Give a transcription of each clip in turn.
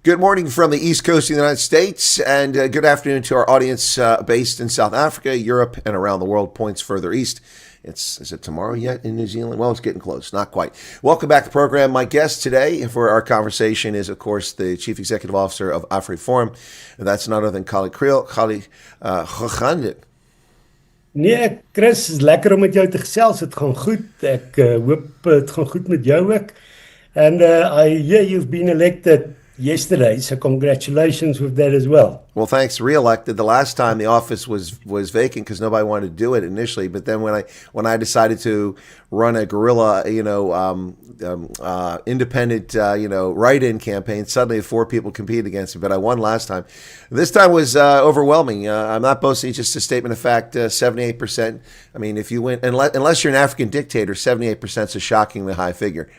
Good morning from the East Coast of the United States, and good afternoon to our audience based in South Africa, Europe, and around the world, points further east. Is it tomorrow yet in New Zealand? Well, it's getting close, not quite. Welcome back to the program. My guest today for our conversation is, of course, the Chief Executive Officer of AfriForum, and that's none other than Kallie Kriel. Kallie, gegaan. Nee, Chris, is lekker om met jou te gesels. Het gaan goed. Ek hoop het gaan goed met jou ook. And I hear you've been elected yesterday, so congratulations with that as well. Well, thanks. Re-elected. The last time the office was vacant because nobody wanted to do it initially. But then when I decided to run a guerrilla, independent, write-in campaign, suddenly 4 people competed against me. But I won last time. This time was overwhelming. I'm not boasting; it's just a statement of fact. 78%. I mean, if you win, unless you're an African dictator, 78% is a shockingly high figure.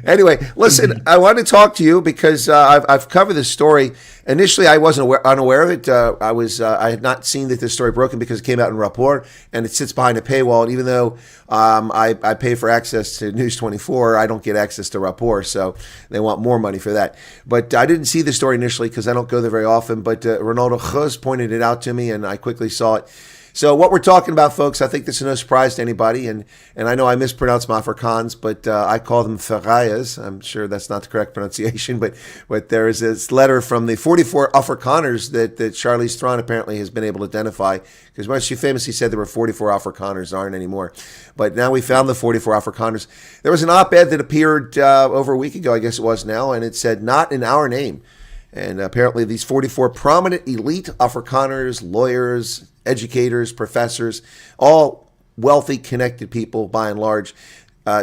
Anyway, listen, I want to talk to you because I've covered this story. Initially, I wasn't unaware of it. I had not seen that this story broken because it came out in Rapport, and it sits behind a paywall. And even though I pay for access to News 24, I don't get access to Rapport, so they want more money for that. But I didn't see the story initially because I don't go there very often. But Ronaldo Gus pointed it out to me, and I quickly saw it. So what we're talking about, folks, I think this is no surprise to anybody, and I know I mispronounce my Afrikaners, but I call them Farayas. I'm sure that's not the correct pronunciation, but there is this letter from the 44 Afrikaners that Charlize Theron apparently has been able to identify, because once she famously said there were 44 Afrikaners, there aren't anymore. But now we found the 44 Afrikaners. There was an op-ed that appeared over a week ago, I guess it was now, and it said, "Not in our name." And apparently these 44 prominent elite Afrikaners, lawyers, educators, professors, all wealthy, connected people by and large,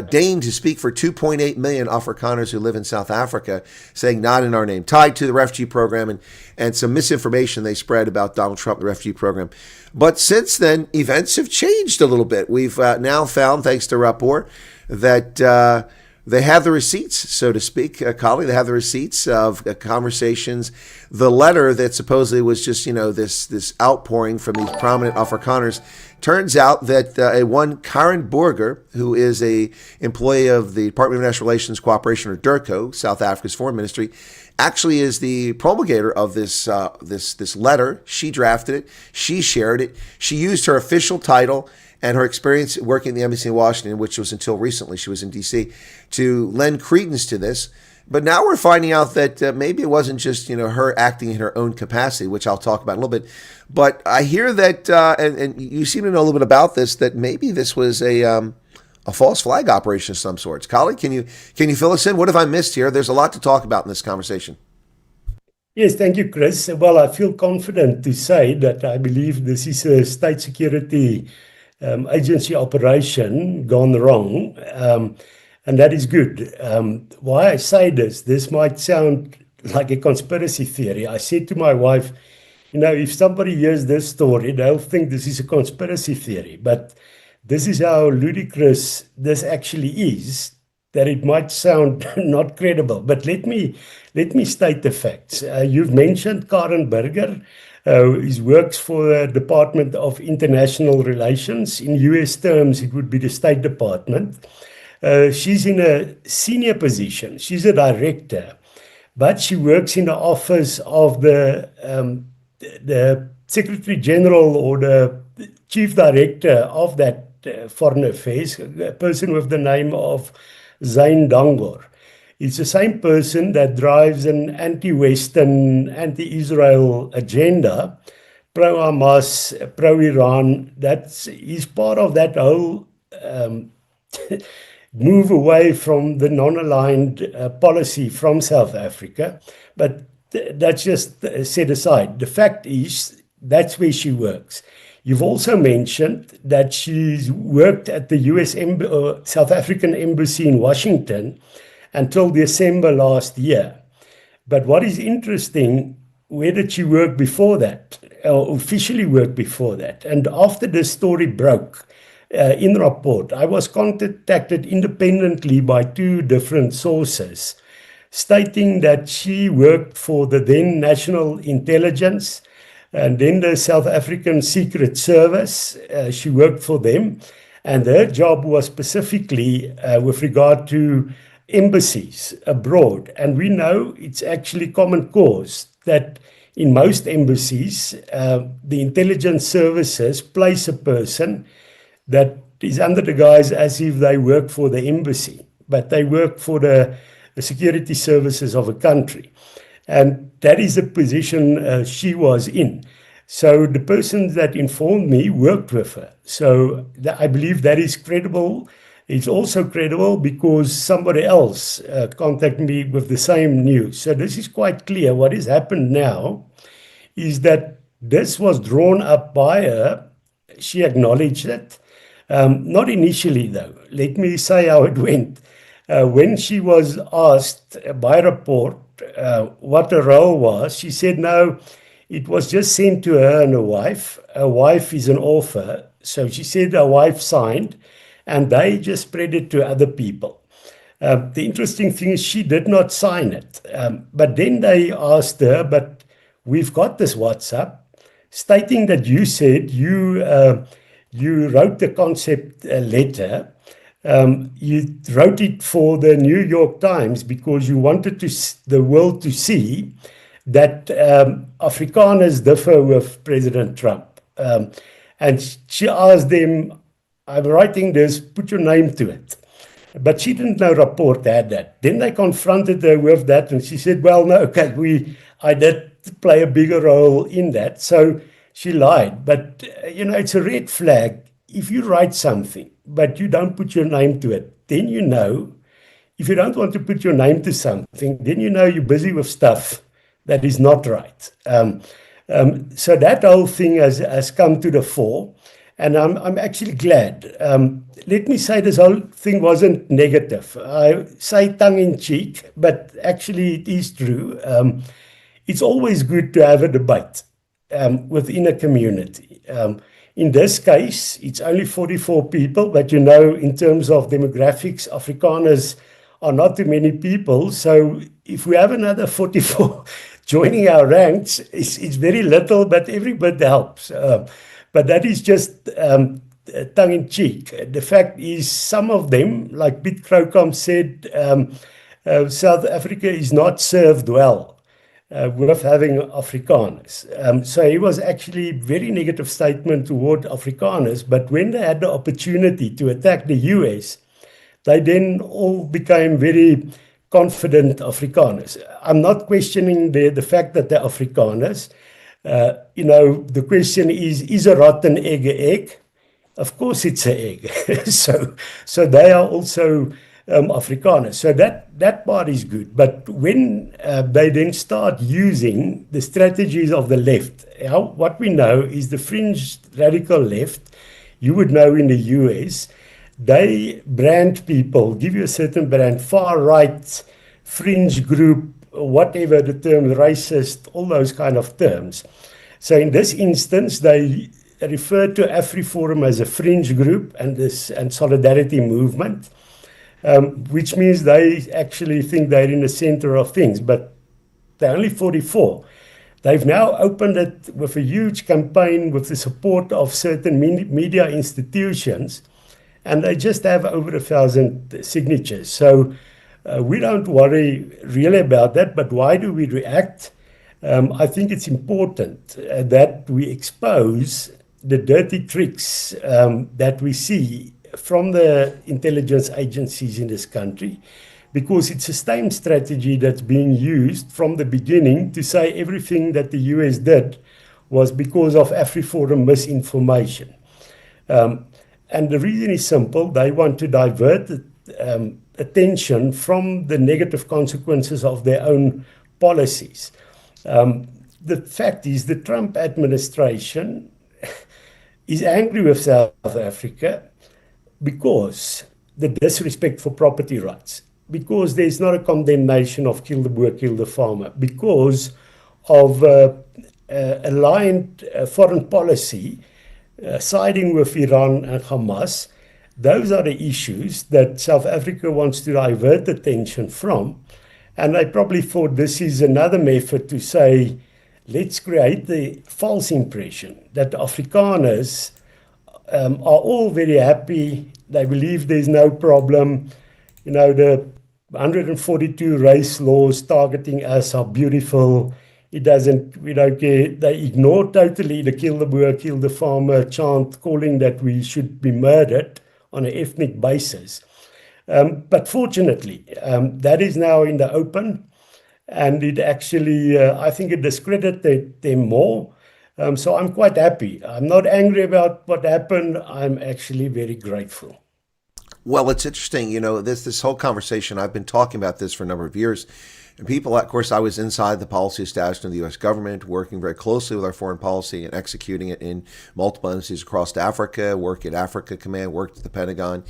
deigned to speak for 2.8 million Afrikaners who live in South Africa, saying not in our name, tied to the Refugee Program and some misinformation they spread about Donald Trump, the Refugee Program. But since then, events have changed a little bit. We've now found, thanks to Rapport, that they have the receipts, so to speak, Kallie. They have the receipts of conversations. The letter that supposedly was just, this outpouring from these prominent Afrikaners. Turns out that one Karen Burger, who is a employee of the Department of International Relations Cooperation, or DIRCO, South Africa's foreign ministry, actually is the promulgator of this letter. She drafted it. She shared it. She used her official title and her experience working at the embassy in Washington, which was until recently, she was in D.C., to lend credence to this. But now we're finding out that maybe it wasn't just her acting in her own capacity, which I'll talk about in a little bit. But I hear that, and you seem to know a little bit about this, that maybe this was a false flag operation of some sorts. Kallie, can you fill us in? What have I missed here? There's a lot to talk about in this conversation. Yes, thank you, Chris. Well, I feel confident to say that I believe this is a state security agency operation gone wrong, and that is good. Why I say this might sound like a conspiracy theory. I said to my wife, if somebody hears this story, they'll think this is a conspiracy theory, but this is how ludicrous this actually is, that it might sound not credible. But let me state the facts. You've mentioned Karen Burger. He works for the Department of International Relations. In US terms, it would be the State Department. She's in a senior position. She's a director, but she works in the office of the Secretary General or the Chief Director of that Foreign Affairs, a person with the name of Zain Dangor. It's the same person that drives an anti-Western, anti-Israel agenda, pro-Hamas, pro-Iran. He's part of that whole move away from the non-aligned policy from South Africa. But that's just set aside. The fact is, that's where she works. You've also mentioned that she's worked at the South African Embassy in Washington until December last year. But what is interesting, where did she work before that, or officially work before that? And after this story broke in Rapport, I was contacted independently by 2 different sources, stating that she worked for the then National Intelligence and then the South African Secret Service. She worked for them, and her job was specifically with regard to embassies abroad. And we know it's actually common cause that in most embassies, the intelligence services place a person that is under the guise as if they work for the embassy, but they work for the security services of a country. And that is the position she was in. So the person that informed me worked with her. So I believe that is credible. It's also credible because somebody else contacted me with the same news. So this is quite clear. What has happened now is that this was drawn up by her. She acknowledged it. Not initially, though. Let me say how it went. When she was asked by Rapport what her role was, she said, no, it was just sent to her and her wife. Her wife is an author. So she said her wife signed, and they just spread it to other people. The interesting thing is she did not sign it. But then they asked her, but we've got this WhatsApp stating that you said you wrote the concept letter. You wrote it for the New York Times because you wanted the world to see that Afrikaners differ with President Trump. And she asked them, I'm writing this, put your name to it. But she didn't know Rapport had that. Then they confronted her with that, and she said, well, no, okay, I did play a bigger role in that. So she lied. But, it's a red flag. If you write something, but you don't put your name to it, then you know. If you don't want to put your name to something, then you know you're busy with stuff that is not right. So that whole thing has come to the fore, and I'm actually glad. Let me say this whole thing wasn't negative. I say tongue-in-cheek, but actually it is true. It's always good to have a debate within a community. In this case, it's only 44 people, but in terms of demographics, Afrikaners are not too many people. So if we have another 44 joining our ranks, it's very little, but every bit helps. But that is just tongue-in-cheek. The fact is, some of them, like Piet Krokam said, South Africa is not served well with having Afrikaners. So he was actually very negative statement toward Afrikaners, but when they had the opportunity to attack the US, they then all became very confident Afrikaners. I'm not questioning the fact that they're Afrikaners. The question is a rotten egg an egg? Of course it's an egg. So they are also Afrikaners. So that part is good. But when they then start using the strategies of the left, what we know is the fringe radical left, you would know in the US, they brand people, give you a certain brand, far right, fringe group, whatever the term, racist, all those kind of terms. So in this instance, they refer to AfriForum as a fringe group and solidarity movement, which means they actually think they're in the center of things, but they're only 44. They've now opened it with a huge campaign with the support of certain media institutions, and they just have over 1,000 signatures. So we don't worry really about that, but why do we react? I think it's important that we expose the dirty tricks that we see from the intelligence agencies in this country, because it's the same strategy that's being used from the beginning to say everything that the US did was because of AfriForum misinformation. And the reason is simple. They want to divert attention from the negative consequences of their own policies. The fact is the Trump administration is angry with South Africa because the disrespect for property rights, because there's not a condemnation of kill the boer, kill the farmer, because of aligned foreign policy siding with Iran and Hamas. Those are the issues that South Africa wants to divert attention from. And I probably thought this is another method to say, let's create the false impression that Afrikaners are all very happy. They believe there's no problem. The 142 race laws targeting us are beautiful. It doesn't, we don't care. They ignore totally the kill the boer, kill the farmer chant, calling that we should be murdered on an ethnic basis. But fortunately, that is now in the open, and it actually, I think it discredited them more. So I'm quite happy. I'm not angry about what happened. I'm actually very grateful. Well, it's interesting, this whole conversation, I've been talking about this for a number of years. And people, of course, I was inside the policy establishment of the U.S. government, working very closely with our foreign policy and executing it in multiple embassies across Africa, worked at Africa Command, worked at the Pentagon,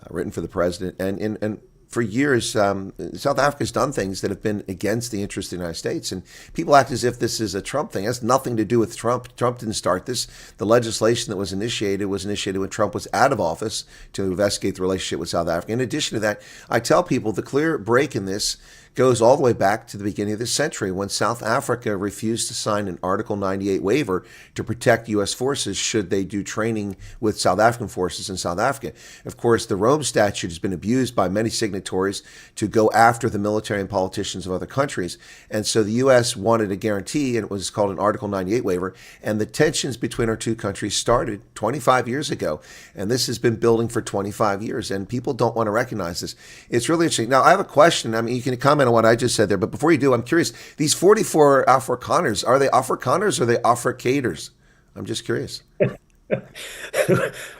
written for the president. And for years, South Africa's done things that have been against the interests of the United States. And people act as if this is a Trump thing. It has nothing to do with Trump. Trump didn't start this. The legislation that was initiated when Trump was out of office to investigate the relationship with South Africa. In addition to that, I tell people the clear break in this goes all the way back to the beginning of this century when South Africa refused to sign an Article 98 waiver to protect U.S. forces should they do training with South African forces in South Africa. Of course, the Rome Statute has been abused by many signatories to go after the military and politicians of other countries. And so the U.S. wanted a guarantee, and it was called an Article 98 waiver. And the tensions between our two countries started 25 years ago. And this has been building for 25 years. And people don't want to recognize this. It's really interesting. Now, I have a question. I mean, you can comment on what I just said there, but before you do, I'm curious, these 44 Afrikaners, are they Afrikaners or are they Afrikaners? I'm just curious.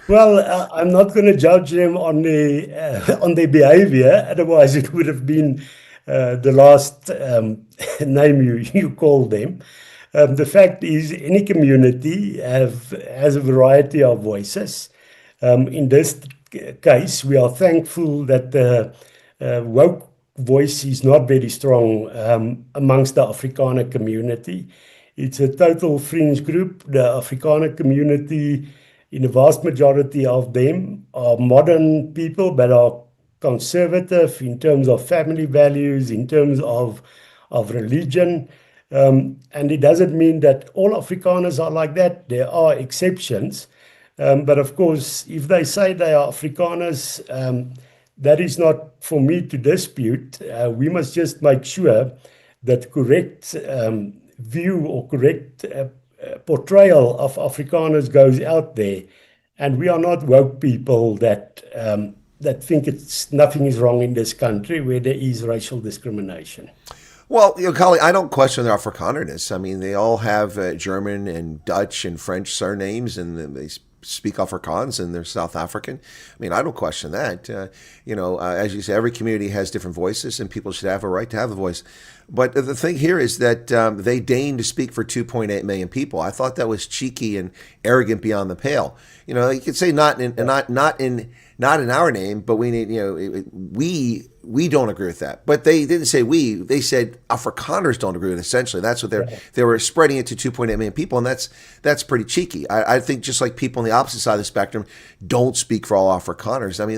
Well, I'm not going to judge them on their behavior. Otherwise, it would have been the last name you called them. The fact is, any community has a variety of voices. In this case, we are thankful that the woke voice is not very strong amongst the Afrikaner community. It's a total fringe group. The Afrikaner community, in the vast majority of them, are modern people but are conservative in terms of family values, in terms of religion. And it doesn't mean that all Afrikaners are like that. There are exceptions. But of course, if they say they are Afrikaners, that is not for me to dispute. We must just make sure that correct view or correct portrayal of Afrikaners goes out there. And we are not woke people that think nothing is wrong in this country where there is racial discrimination. Well, Kallie, I don't question their Afrikanerness. I mean, they all have German and Dutch and French surnames, and they speak Afrikaans, and they're South African. I mean, I don't question that. As you say, every community has different voices, and people should have a right to have a voice. But the thing here is that they deign to speak for 2.8 million people. I thought that was cheeky and arrogant beyond the pale. You could say not in our name, but we need, we don't agree with that. But they didn't say we. They said Afrikaners don't agree with it. Essentially, that's what they were spreading it to 2.8 million people, and that's pretty cheeky. I think just like people on the opposite side of the spectrum don't speak for all Afrikaners. I mean,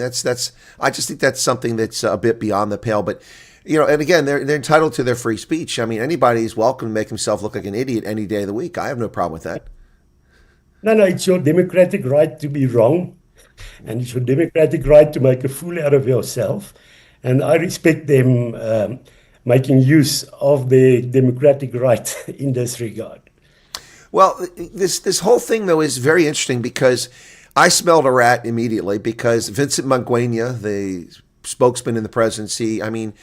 I just think that's something that's a bit beyond the pale. But and again, they're entitled to their free speech. I mean, anybody is welcome to make himself look like an idiot any day of the week. I have no problem with that. No, it's your democratic right to be wrong, and it's your democratic right to make a fool out of yourself. And I respect them making use of their democratic right in this regard. Well, this whole thing, though, is very interesting because I smelled a rat immediately because Vincent Mangwenya, the spokesman in the presidency, I mean,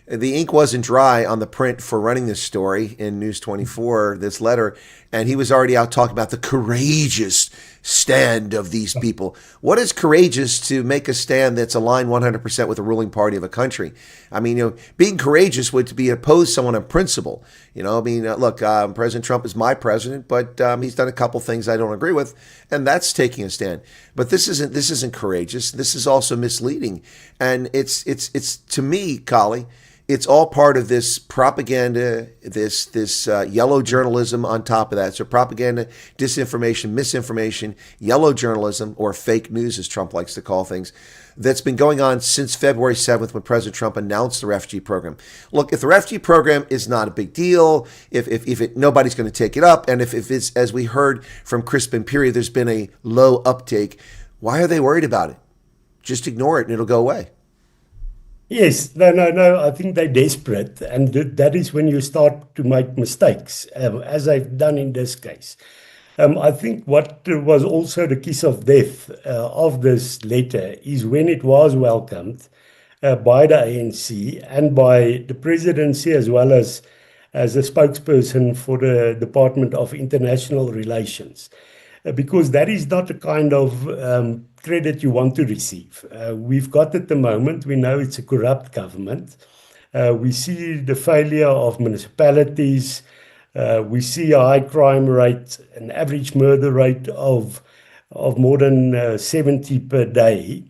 the ink wasn't dry on the print for running this story in News 24, this letter, and he was already out talking about the courageous stand of these people. What is courageous to make a stand that's aligned 100% with the ruling party of a country? I mean, being courageous would be opposed someone on principle. Look, President Trump is my president, but he's done a couple things I don't agree with, and that's taking a stand. But this isn't courageous. This is also misleading, and it's to me, Kallie, it's all part of this propaganda, this yellow journalism on top of that. So propaganda, disinformation, misinformation, yellow journalism, or fake news, as Trump likes to call things, that's been going on since February 7th when President Trump announced the refugee program. Look, if the refugee program is not a big deal, if nobody's going to take it up, and if it's, as we heard from Chris Wyatt, there's been a low uptake, why are they worried about it? Just ignore it and it'll go away. Yes, no. I think they're desperate, and that is when you start to make mistakes, as I've done in this case. I think what was also the kiss of death of this letter is when it was welcomed by the ANC and by the presidency, as well as a spokesperson for the Department of International Relations, because that is not the kind of credit you want to receive. We've got at the moment, we know it's a corrupt government. We see the failure of municipalities. We see a high crime rate, an average murder rate of more than 70 per day.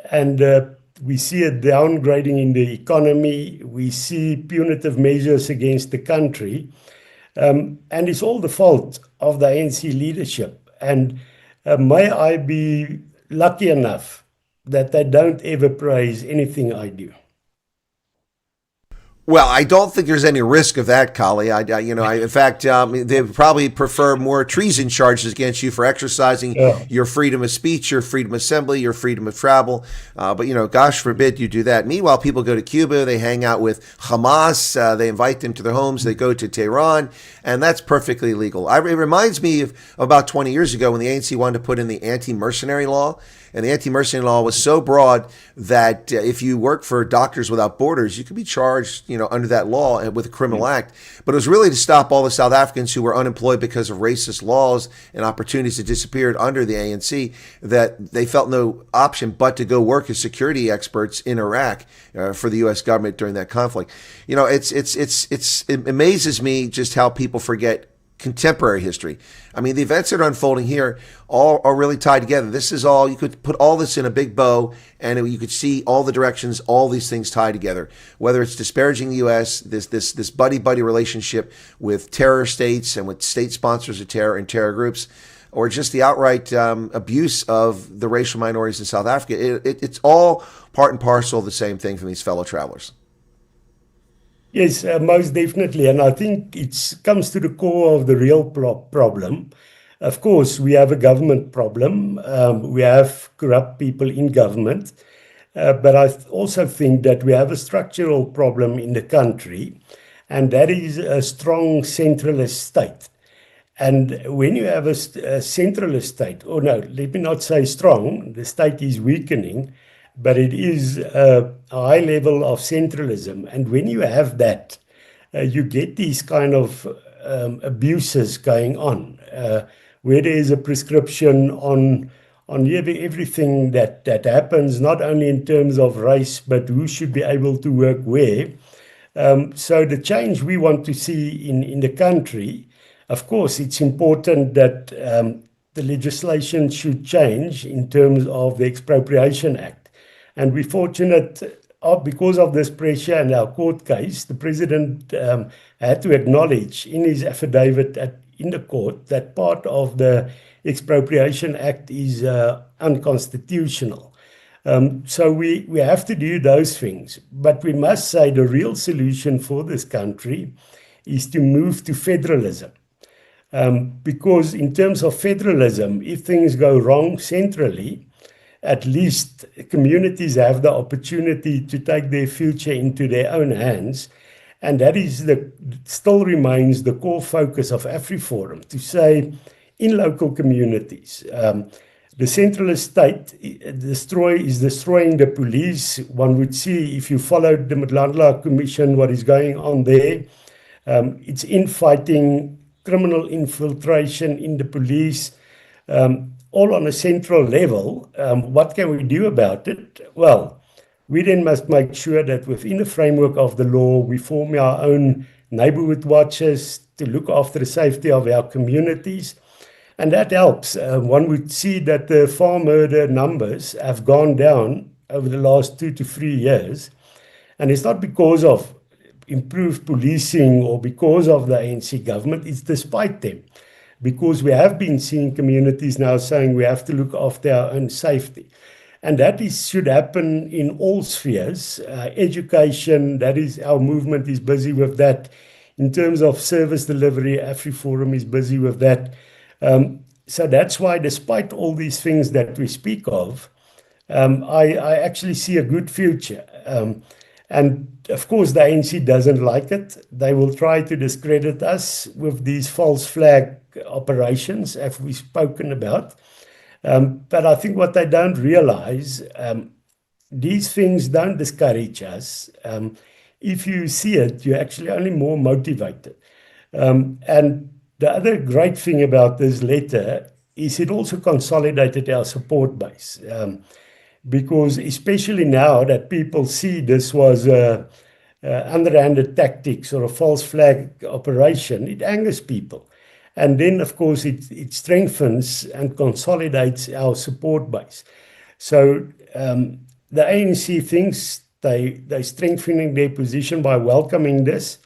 And we see a downgrading in the economy. We see punitive measures against the country. And it's all the fault of the ANC leadership. And may I be lucky enough that they don't ever praise anything I do. Well, I don't think there's any risk of that, Kallie. In fact, they probably prefer more treason charges against you for exercising your freedom of speech, your freedom of assembly, your freedom of travel. But gosh forbid you do that. Meanwhile, people go to Cuba, they hang out with Hamas, they invite them to their homes, they go to Tehran, and that's perfectly legal. It reminds me of about 20 years ago when the ANC wanted to put in the anti-mercenary law. And the anti-mercenary law was so broad that if you work for Doctors Without Borders, you could be charged, under that law with a criminal act. But it was really to stop all the South Africans who were unemployed because of racist laws and opportunities that disappeared under the ANC, that they felt no option but to go work as security experts in Iraq for the U.S. government during that conflict. It amazes me just how people forget contemporary history. I mean, the events that are unfolding here all are really tied together. This is all, you could put all this in a big bow and you could see all the directions, all these things tied together, whether it's disparaging the U.S., this buddy-buddy relationship with terror states and with state sponsors of terror and terror groups, or just the outright abuse of the racial minorities in South Africa. It's all part and parcel of the same thing from these fellow travelers. Yes, most definitely. And I think it comes to the core of the real problem. Of course, we have a government problem. We have corrupt people in government. But I also think that we have a structural problem in the country, and that is a strong centralist state. And when you have a centralist state, or no, let me not say strong, the state is weakening, but it is a high level of centralism. And when you have that, you get these kind of abuses going on, where there is a prescription on everything that happens, not only in terms of race, but who should be able to work where. So the change we want to see in the country, of course, it's important that the legislation should change in terms of the Expropriation Act. And we're fortunate, because of this pressure and our court case, the president had to acknowledge in his affidavit in the court that part of the Expropriation Act is unconstitutional. So we have to do those things. But we must say the real solution for this country is to move to federalism. Because in terms of federalism, if things go wrong centrally, at least communities have the opportunity to take their future into their own hands. And that is still remains the core focus of AfriForum, to say in local communities, the centralist state is destroying the police. One would see, if you followed the Madlandla Commission, what is going on there. It's infighting, criminal infiltration in the police, all on a central level. What can we do about it? Well, we then must make sure that within the framework of the law, we form our own neighborhood watches to look after the safety of our communities. And that helps. One would see that the farm murder numbers have gone down over the last 2 to 3 years. And it's not because of improved policing or because of the ANC government, it's despite them. Because we have been seeing communities now saying we have to look after our own safety. And that should happen in all spheres. Education, that is, our movement is busy with that. In terms of service delivery, AfriForum is busy with that. So that's why, despite all these things that we speak of, I actually see a good future. And of course, the ANC doesn't like it. They will try to discredit us with these false flag operations, as we've spoken about. But I think what they don't realize, these things don't discourage us. If you see it, you're actually only more motivated. And the other great thing about this letter is it also consolidated our support base. Because especially now that people see this was a underhanded tactics or a false flag operation, it angers people. And then, of course, it strengthens and consolidates our support base. So the ANC thinks they're strengthening their position by welcoming this,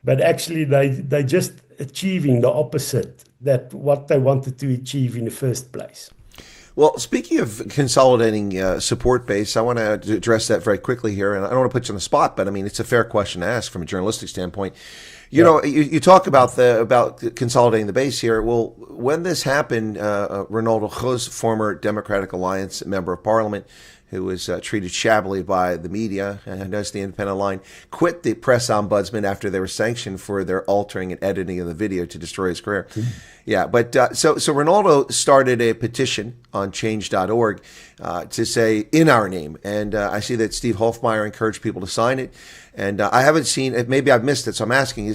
but actually they're just achieving the opposite that what they wanted to achieve in the first place. Well, speaking of consolidating support base, I want to address that very quickly here. And I don't want to put you on the spot, but I mean, it's a fair question to ask from a journalistic standpoint. You know, you talk about consolidating the base here. Well, when this happened, Ronaldo Gos, former Democratic Alliance member of Parliament, who was treated shabbily by the media, and I noticed the Independent line, quit the press ombudsman after they were sanctioned for their altering and editing of the video to destroy his career. Yeah, but so Ronaldo started a petition on change.org to say in our name. And I see that Steve Hofmeyer encouraged people to sign it. And I haven't seen it. Maybe I've missed it. So I'm asking,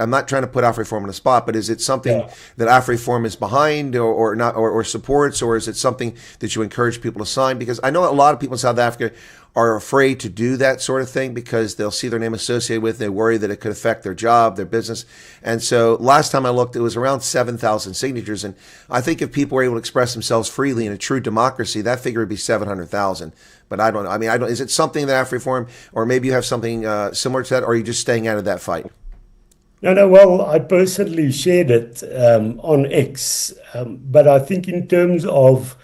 I'm not trying to put AfriForum on the spot, but is it something that AfriForum is behind or not, or supports, or is it something that you encourage people to sign? Because I know a lot of people in South Africa are afraid to do that sort of thing because they'll see their name associated with it. They worry that it could affect their job, their business. And so last time I looked, it was around 7,000 signatures. And I think if people were able to express themselves freely in a true democracy, that figure would be 700,000. But I don't know. I mean, is it something that AfriForum, or maybe you have something similar to that, or are you just staying out of that fight? No, well, I personally shared it on X. But I think in terms of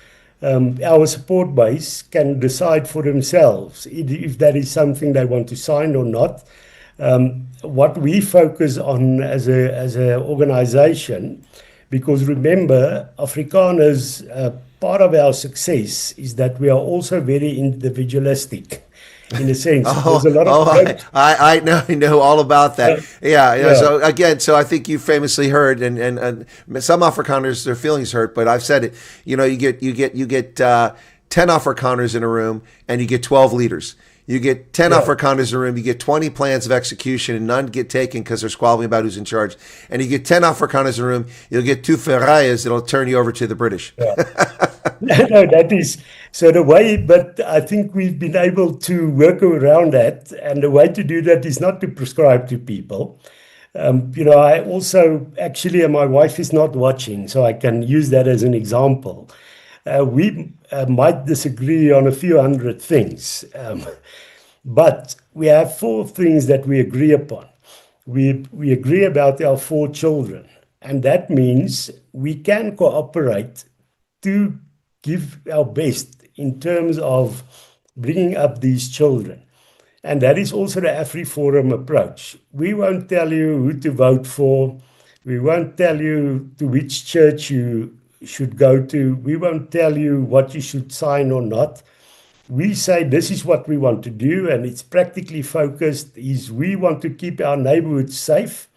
our support base can decide for themselves if that is something they want to sign or not. What we focus on as a organization, because remember, Afrikaners, part of our success is that we are also very individualistic. In a sense, there's a lot of I know all about that. Yeah. So again, I think you famously heard, and some Afrikaners, their feelings hurt, but I've said it. You know, you get 10 Afrikaners in a room, and you get 12 leaders. You get 10 Afrikaners in a room, you get 20 plans of execution, and none get taken because they're squabbling about who's in charge. And you get 10 Afrikaners in a room, you'll get 2 Ferraias that'll turn you over to the British. No, that is so the way, but I think we've been able to work around that. And the way to do that is not to prescribe to people. You know, I also actually, and my wife is not watching, so I can use that as an example. We might disagree on a few hundred things, but we have 4 things that we agree upon. We agree about our 4 children, and that means we can cooperate to give our best in terms of bringing up these children. And that is also the AfriForum approach. We won't tell you who to vote for. We won't tell you to which church you should go to. We won't tell you what you should sign or not. We say this is what we want to do, and it's practically focused, is we want to keep our neighborhoods safe.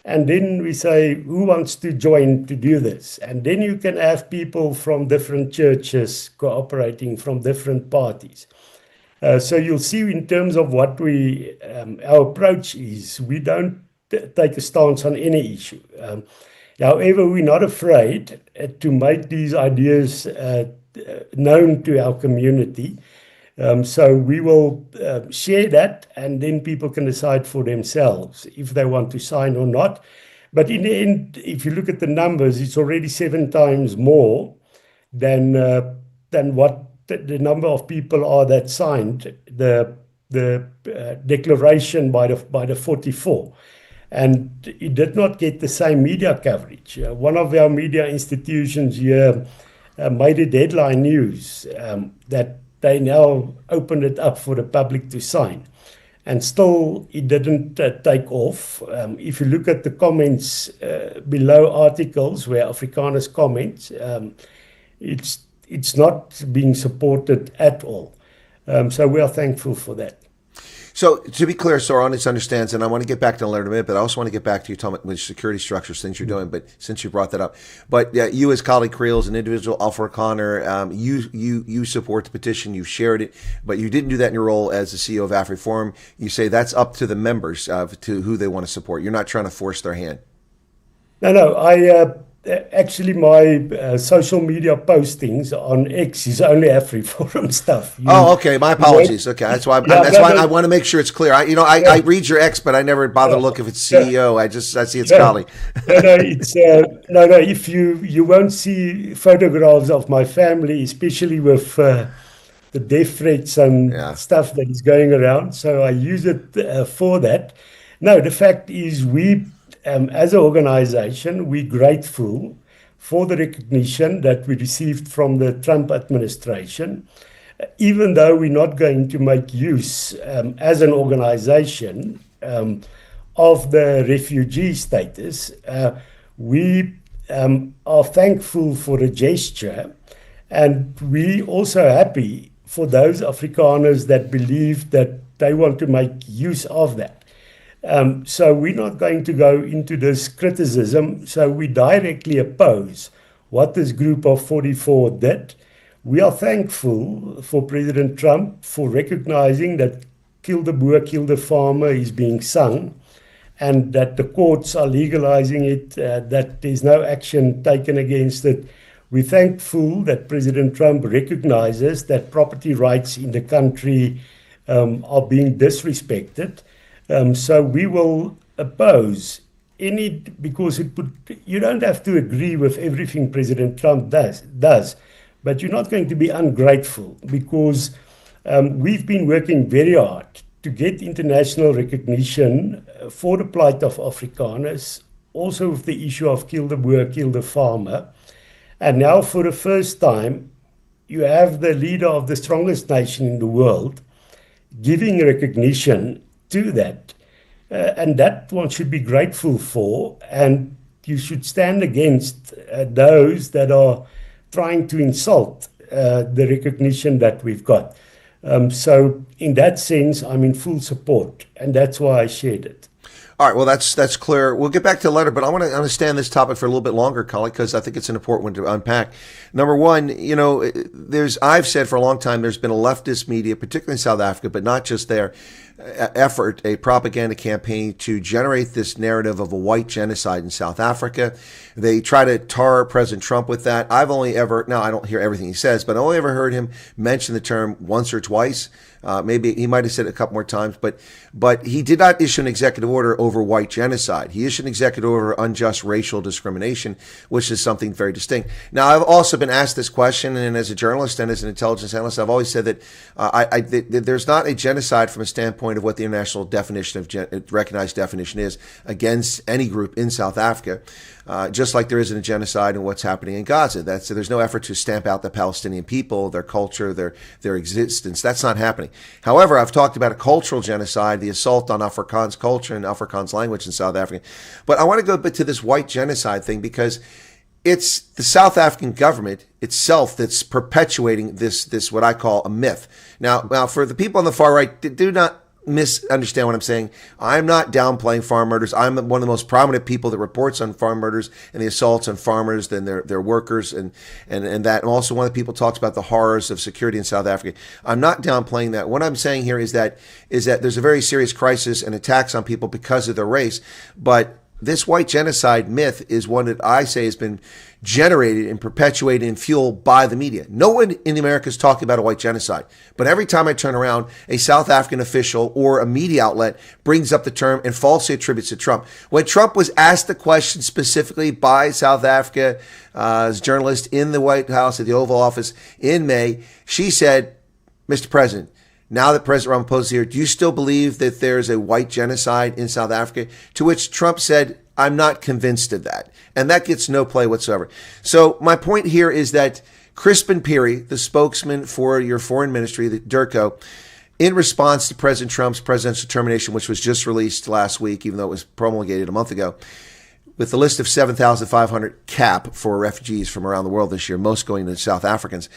And then we say, who wants to join to do this? And then you can have people from different churches cooperating from different parties. So you'll see in terms of what our approach is, we don't take a stance on any issue. However, we're not afraid to make these ideas known to our community. So we will share that, and then people can decide for themselves if they want to sign or not. But in the end, if you look at the numbers, it's already 7 times more than what the number of people are that signed the declaration by the 44. And it did not get the same media coverage. One of our media institutions here made it headline news that they now opened it up for the public to sign. And still, it didn't take off. If you look at the comments below articles where Afrikaners comment, it's not being supported at all. So we are thankful for that. So to be clear, so our audience understands, and I want to get back to that in a minute, but I also want to get back to you talking about security structures, things you're doing. But since you brought that up, but you as Kallie Kriel, as an individual Afrikaner, you support the petition, you've shared it, but you didn't do that in your role as the CEO of AfriForum. You say that's up to the members to who they want to support. You're not trying to force their hand. No, actually, my social media postings on X is only AfriForum stuff. Okay. My apologies. Okay, that's why. I want to make sure it's clear. I read your X, but I never bother to look if it's CEO. I see it's Kallie. No. If you won't see photographs of my family, especially with the death threats and stuff that is going around. So I use it for that. No, the fact is we. As an organization, we're grateful for the recognition that we received from the Trump administration, even though we're not going to make use as an organization of the refugee status. We are thankful for the gesture, and we also happy for those Afrikaners that believe that they want to make use of that. So we're not going to go into this criticism. So we directly oppose what this group of 44 did. We are thankful for President Trump for recognizing that kill the boer, kill the farmer is being sung, and that the courts are legalizing it, that there's no action taken against it. We're thankful that President Trump recognizes that property rights in the country are being disrespected. So we will oppose any, because you don't have to agree with everything President Trump does, but you're not going to be ungrateful, because we've been working very hard to get international recognition for the plight of Afrikaners, also with the issue of kill the boer, kill the farmer. And now for the first time, you have the leader of the strongest nation in the world giving recognition to that, and that one should be grateful for, and you should stand against those that are trying to insult the recognition that we've got. So in that sense, I'm in full support, and that's why I shared it. All right, well, that's clear. We'll get back to the letter, but I want to understand this topic for a little bit longer, Kallie, because I think it's an important one to unpack. Number one, I've said for a long time there's been a leftist media, particularly in South Africa, but not just there, a propaganda campaign to generate this narrative of a white genocide in South Africa. They try to tar President Trump with that. I don't hear everything he says, but I only ever heard him mention the term once or twice. Maybe he might have said it a couple more times, but he did not issue an executive order over white genocide. He issued an executive order over unjust racial discrimination, which is something very distinct. Now, I've also been asked this question, and as a journalist and as an intelligence analyst, I've always said that there's not a genocide from a standpoint of what the international definition of recognized definition is against any group in South Africa. Just like there isn't a genocide in what's happening in Gaza. There's no effort to stamp out the Palestinian people, their culture, their existence. That's not happening. However, I've talked about a cultural genocide, the assault on Afrikaans culture and Afrikaans language in South Africa. But I want to go a bit to this white genocide thing, because it's the South African government itself that's perpetuating this what I call a myth. Now, for the people on the far right, do not misunderstand what I'm saying. I'm not downplaying farm murders. I'm one of the most prominent people that reports on farm murders and the assaults on farmers and their workers and that. I'm also one of the people who talks about the horrors of security in South Africa. I'm not downplaying that. What I'm saying here is that there's a very serious crisis and attacks on people because of their race. But this white genocide myth is one that I say has been generated and perpetuated and fueled by the media. No one in America is talking about a white genocide. But every time I turn around, a South African official or a media outlet brings up the term and falsely attributes to Trump. When Trump was asked the question specifically by South Africa's journalist in the White House at the Oval Office in May, she said, Mr. President, now that President Ramaphosa is here, do you still believe that there's a white genocide in South Africa? To which Trump said, I'm not convinced of that. And that gets no play whatsoever. So my point here is that Crispin Peary, the spokesman for your foreign ministry, the DIRCO, in response to President Trump's presidential determination, which was just released last week, even though it was promulgated a month ago, with the list of 7,500 cap for refugees from around the world this year, most going to South Africans.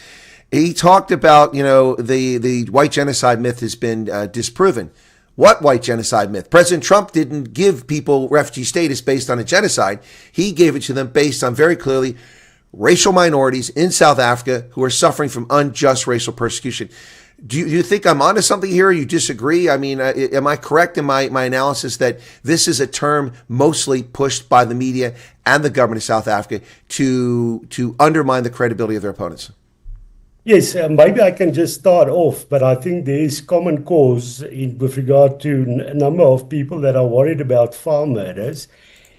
He talked about, the white genocide myth has been disproven. What white genocide myth? President Trump didn't give people refugee status based on a genocide. He gave it to them based on very clearly racial minorities in South Africa who are suffering from unjust racial persecution. Do you think I'm onto something here? Or you disagree? I mean, am I correct in my analysis that this is a term mostly pushed by the media and the government of South Africa to undermine the credibility of their opponents? Yes, maybe I can just start off, but I think there is common cause with regard to a number of people that are worried about farm murders,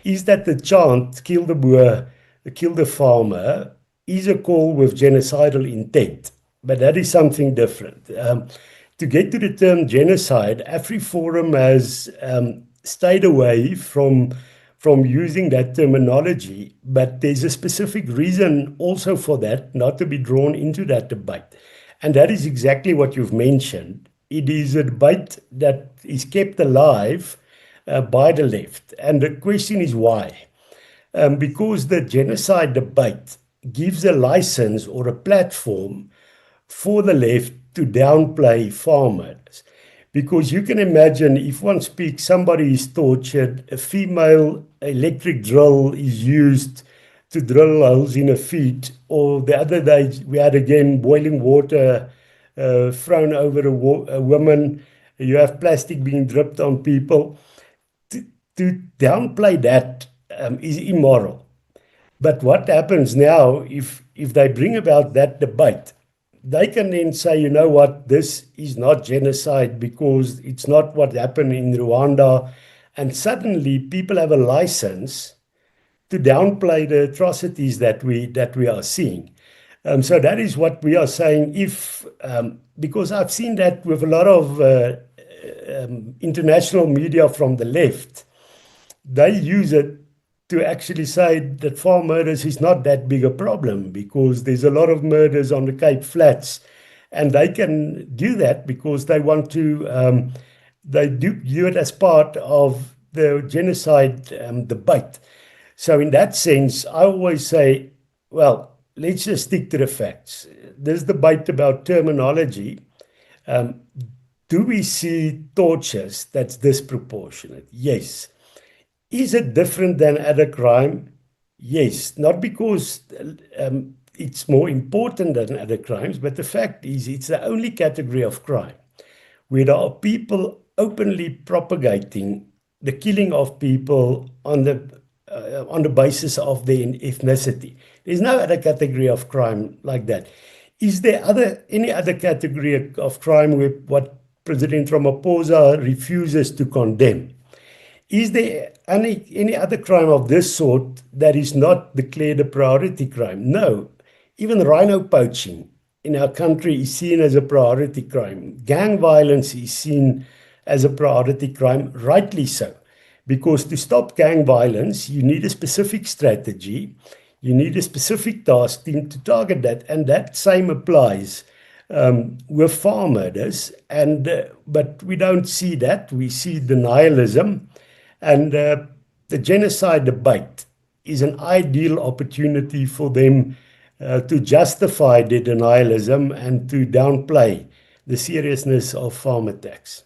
is that the chant, kill the boer, kill the farmer, is a call with genocidal intent, but that is something different. To get to the term genocide, AfriForum has stayed away from using that terminology, but there's a specific reason also for that, not to be drawn into that debate. And that is exactly what you've mentioned. It is a debate that is kept alive by the left. And the question is why? Because the genocide debate gives a license or a platform for the left to downplay farm murders. Because you can imagine if one speaks, somebody is tortured, a female electric drill is used to drill holes in a feet, or the other day we had again boiling water thrown over a woman, you have plastic being dripped on people. To downplay that is immoral. But what happens now if they bring about that debate? They can then say, you know what, this is not genocide because it's not what happened in Rwanda. And suddenly people have a license to downplay the atrocities that we are seeing. So that is what we are saying. Because I've seen that with a lot of international media from the left, they use it to actually say that farm murders is not that big a problem because there's a lot of murders on the Cape Flats, and they can do that because they want to, they do it as part of the genocide debate. So in that sense, I always say, well, let's just stick to the facts. This debate about terminology, do we see tortures that's disproportionate? Yes. Is it different than other crime? Yes, not because it's more important than other crimes, but the fact is it's the only category of crime where there are people openly propagating the killing of people on the basis of their ethnicity. There's no other category of crime like that. Is there any other category of crime where what President Ramaphosa refuses to condemn? Is there any other crime of this sort that is not declared a priority crime? No. Even rhino poaching in our country is seen as a priority crime. Gang violence is seen as a priority crime, rightly so. Because to stop gang violence, you need a specific strategy, you need a specific task team to target that, and that same applies with farm murders. But we don't see that. We see denialism. And the genocide debate is an ideal opportunity for them to justify their denialism and to downplay the seriousness of farm attacks.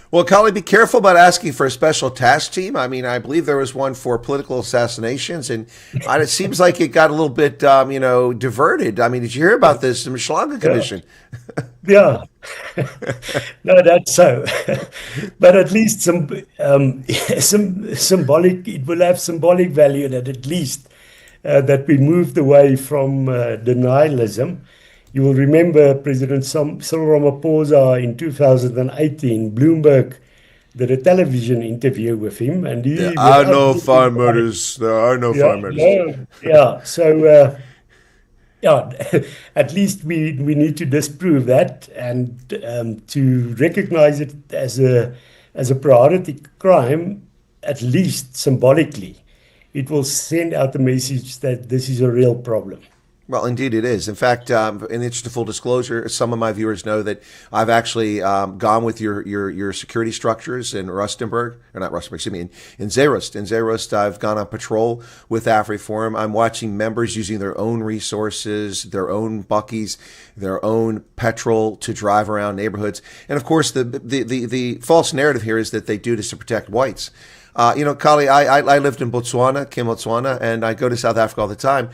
Well, Kallie, be careful about asking for a special task team. I mean, I believe there was one for political assassinations, and it seems like it got a little bit, diverted. I mean, did you hear about this, the Michelanga Commission? Yeah. No, that's so. But at least some symbolic, it will have symbolic value that at least that we moved away from denialism. You will remember President Cyril Ramaphosa in 2018, Bloomberg did a television interview with him. And there are no farm murders. There are no farm murders. Yeah. So, at least we need to disprove that and to recognize it as a priority crime, at least symbolically. It will send out the message that this is a real problem. Well, indeed it is. In fact, in the interest of full disclosure, some of my viewers know that I've actually gone with your security structures in Rustenburg, or not Rustenburg, excuse me, in Zeerust. In Zeerust, I've gone on patrol with AfriForum. I'm watching members using their own resources, their own buckies, their own petrol to drive around neighborhoods. And of course, the false narrative here is that they do this to protect whites. Kallie, I lived in Botswana, Botswana, and I go to South Africa all the time.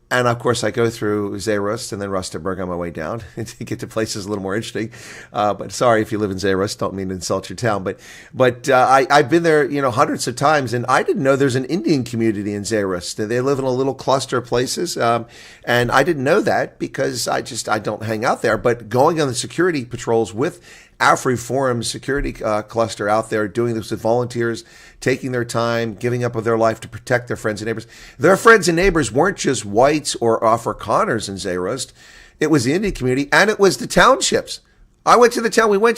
And of course, I go through Zeerust and then Rustenburg on my way down to get to places a little more interesting. But sorry if you live in Zeerust, don't mean to insult your town. But I've been there, hundreds of times, and I didn't know there's an Indian community in Zeerust. They live in a little cluster of places, and I didn't know that because I don't hang out there. But going on the security patrols with AfriForum security cluster out there doing this with volunteers, taking their time, giving up of their life to protect their friends and neighbors. Their friends and neighbors weren't just whites or Afrikaners in Zeerust. It was the Indian community, and it was the townships. We went to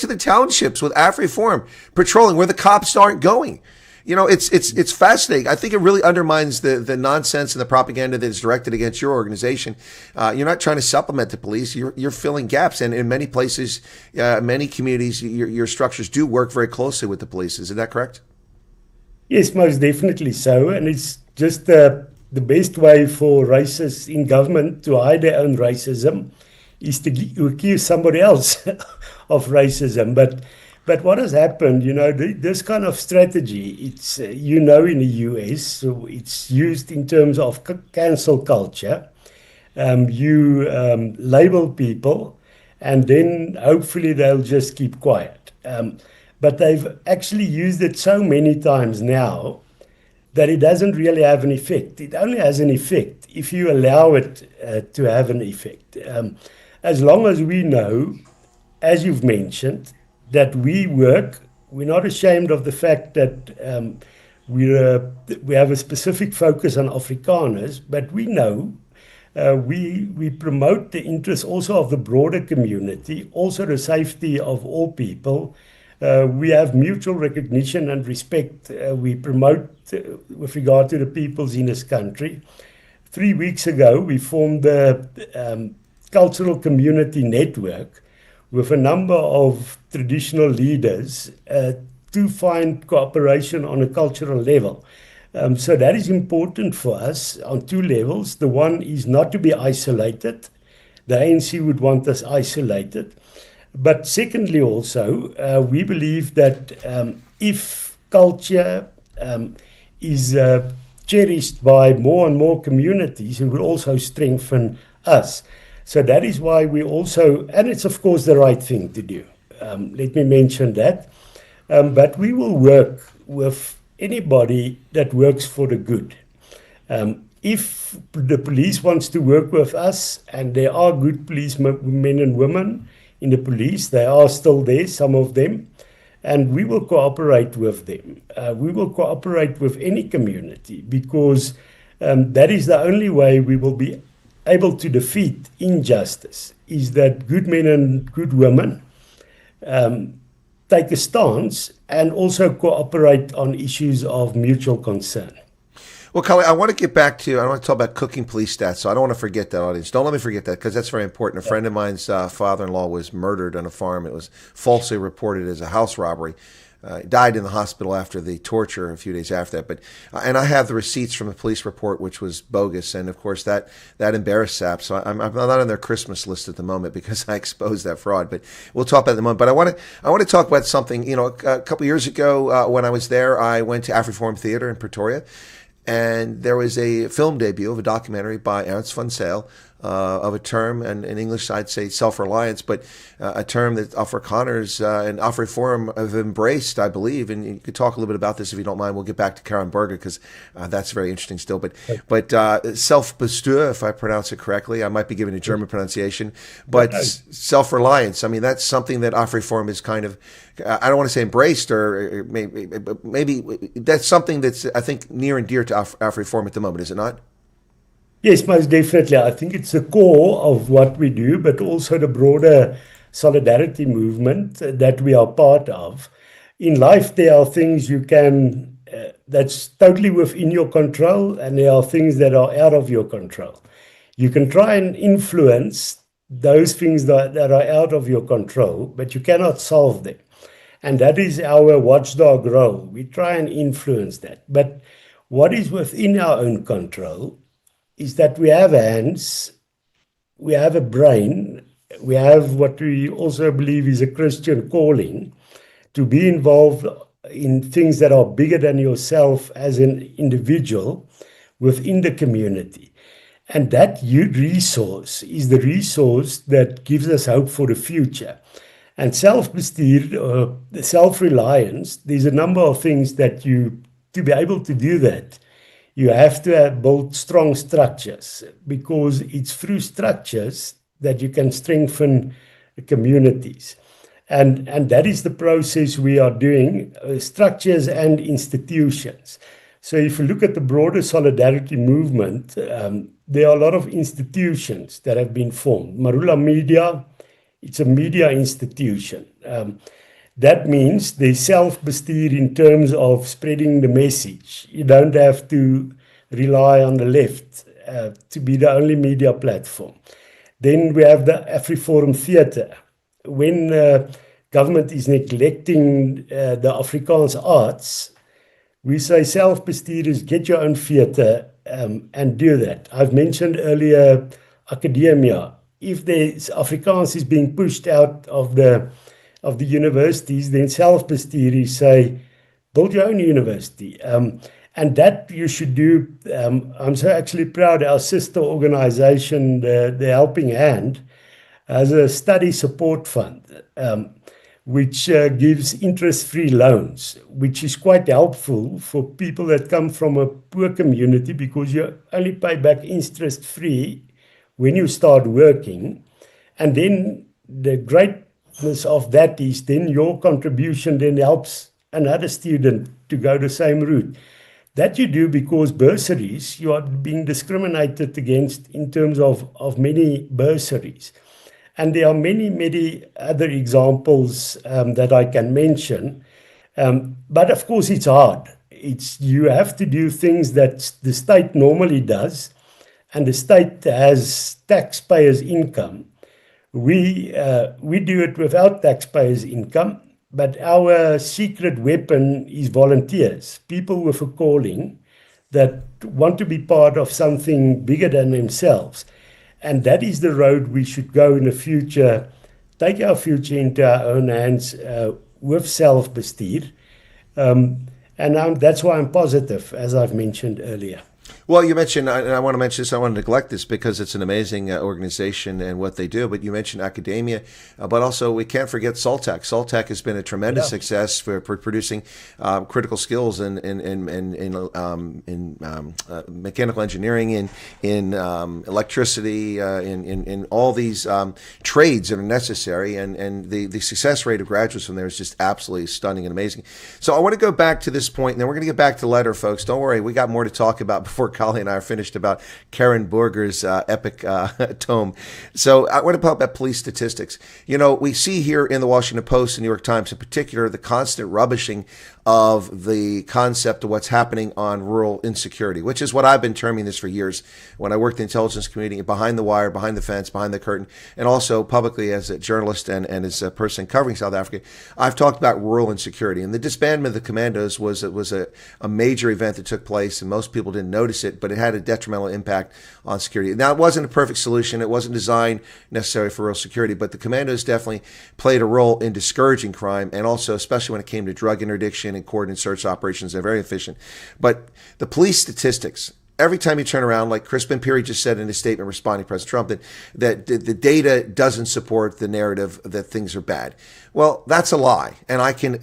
the townships with AfriForum, patrolling where the cops aren't going. It's fascinating. I think it really undermines the nonsense and the propaganda that is directed against your organization. You're not trying to supplement the police. You're filling gaps. And in many places, many communities, your structures do work very closely with the police. Is that correct? Yes, most definitely so. And it's just the best way for racists in government to hide their own racism is to accuse somebody else of racism. But what has happened, this kind of strategy, it's, in the US, so it's used in terms of cancel culture. You label people, and then hopefully they'll just keep quiet. But they've actually used it so many times now that it doesn't really have an effect. It only has an effect if you allow it to have an effect. As long as we know, as you've mentioned, that we're not ashamed of the fact that we have a specific focus on Afrikaners, but we know we promote the interests also of the broader community, also the safety of all people. We have mutual recognition and respect. We promote with regard to the peoples in this country. 3 weeks ago, we formed the Cultural Community Network with a number of traditional leaders to find cooperation on a cultural level. So that is important for us on two levels. The one is not to be isolated. The ANC would want us isolated. But secondly also, we believe that if culture is cherished by more and more communities, it will also strengthen us. So that is why we also, and it's of course the right thing to do. Let me mention that. But we will work with anybody that works for the good. If the police wants to work with us, and there are good policemen and women in the police, they are still there, some of them, and we will cooperate with them. We will cooperate with any community because that is the only way we will be able to defeat injustice, is that good men and good women take a stance and also cooperate on issues of mutual concern. Well, Kallie, I want to talk about cooking police stats, so I don't want to forget that, audience. Don't let me forget that, because that's very important. A friend of mine's father-in-law was murdered on a farm. It was falsely reported as a house robbery. Died in the hospital after the torture a few days after that. And I have the receipts from the police report, which was bogus. And of course, that embarrassed SAP. So I'm not on their Christmas list at the moment because I exposed that fraud. But we'll talk about it in a moment. But I want to talk about something. A couple years ago when I was there, I went to AfriForum Theater in Pretoria. And there was a film debut of a documentary by Ernst van Zyl of a term, and in English I'd say self-reliance, but a term that Afrikaners and AfriForum have embraced, I believe. And you could talk a little bit about this if you don't mind. We'll get back to Karen Berger because that's very interesting still. But self-bestuur, if I pronounce it correctly, I might be giving a German pronunciation, but self-reliance. I mean, that's something that AfriForum is kind of, I don't want to say embraced, or maybe that's something that's, I think, near and dear to AfriForum at the moment, is it not? Yes, most definitely. I think it's the core of what we do, but also the broader solidarity movement that we are part of. In life, there are things you can, that's totally within your control, and there are things that are out of your control. You can try and influence those things that are out of your control, but you cannot solve them. And that is our watchdog role. We try and influence that. But what is within our own control is that we have hands, we have a brain, we have what we also believe is a Christian calling to be involved in things that are bigger than yourself as an individual within the community. And that resource is the resource that gives us hope for the future. And self-bestuur, self-reliance, there's a number of things that to be able to do that, you have to build strong structures, because it's through structures that you can strengthen communities. And that is the process we are doing, structures and institutions. So if you look at the broader solidarity movement, there are a lot of institutions that have been formed. Marula Media, it's a media institution. That means they self-bestuur in terms of spreading the message. You don't have to rely on the left to be the only media platform. Then we have the AfriForum Theatre. When government is neglecting the Afrikaans arts, we say self-bestuur is get your own theatre and do that. I've mentioned earlier academia. If there's Afrikaans is being pushed out of the universities, then self-bestuur is say build your own university. And that you should do. I'm so actually proud our sister organization, the Helping Hand, has a study support fund, which gives interest-free loans, which is quite helpful for people that come from a poor community, because you only pay back interest-free when you start working. And then the greatness of that is then your contribution then helps another student to go the same route. That you do because bursaries, you are being discriminated against in terms of many bursaries. And there are many, many other examples that I can mention. But of course, it's hard. You have to do things that the state normally does, and the state has taxpayers' income. We do it without taxpayers' income, but our secret weapon is volunteers, people with a calling that want to be part of something bigger than themselves. And that is the road we should go in the future, take our future into our own hands with self-bestuur. And that's why I'm positive, as I've mentioned earlier. Well, you mentioned, and I want to mention this, I want to neglect this because it's an amazing organization and what they do, but you mentioned academia, but also we can't forget Soltech. Soltech has been a tremendous success for producing critical skills in mechanical engineering, in electricity, in all these trades that are necessary, and the success rate of graduates from there is just absolutely stunning and amazing. So I want to go back to this point, and then we're going to get back to the letter, folks. Don't worry, we got more to talk about before Kallie and I are finished about Karen Burger's epic tome. So I want to talk about police statistics. You know, we see here in the Washington Post and New York Times in particular the constant rubbishing of the concept of what's happening on rural insecurity, which is what I've been terming this for years when I worked in the intelligence community, behind the wire, behind the fence, behind the curtain, and also publicly as a journalist and as a person covering South Africa. I've talked about rural insecurity, and the disbandment of the commandos was a major event that took place, and most people didn't notice it, but it had a detrimental impact on security. Now, it wasn't a perfect solution. It wasn't designed necessarily for rural security, but the commandos definitely played a role in discouraging crime, and also especially when it came to drug interdiction and coordinated search operations. They're very efficient. But the police statistics, every time you turn around, like Chris Bezuidenhout just said in his statement responding to President Trump, that the data doesn't support the narrative that things are bad. Well, that's a lie. And I can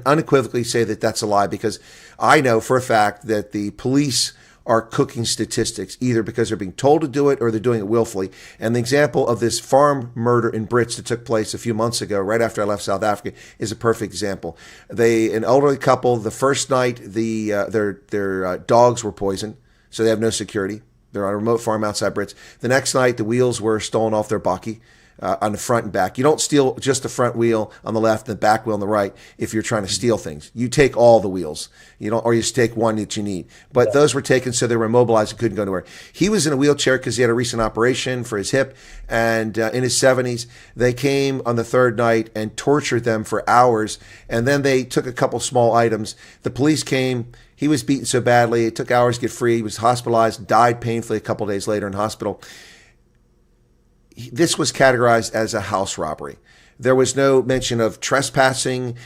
unequivocally say that that's a lie, because I know for a fact that the police are cooking statistics, either because they're being told to do it or they're doing it willfully. And the example of this farm murder in Brits that took place a few months ago, right after I left South Africa, is a perfect example. An elderly couple, the first night, their dogs were poisoned, so they have no security. They're on a remote farm outside Brits. The next night, the wheels were stolen off their bakkie. on the front and back. You don't steal just the front wheel on the left and the back wheel on the right if you're trying to steal things. You take all the wheels, or you just take one that you need. But those were taken so they were immobilized and couldn't go anywhere. He was in a wheelchair because he had a recent operation for his hip, and in his 70s, they came on the third night and tortured them for hours, and then they took a couple small items. The police came. He was beaten so badly, it took hours to get free. He was hospitalized, died painfully a couple days later in hospital. This was categorized as a house robbery. There was no mention of trespassing,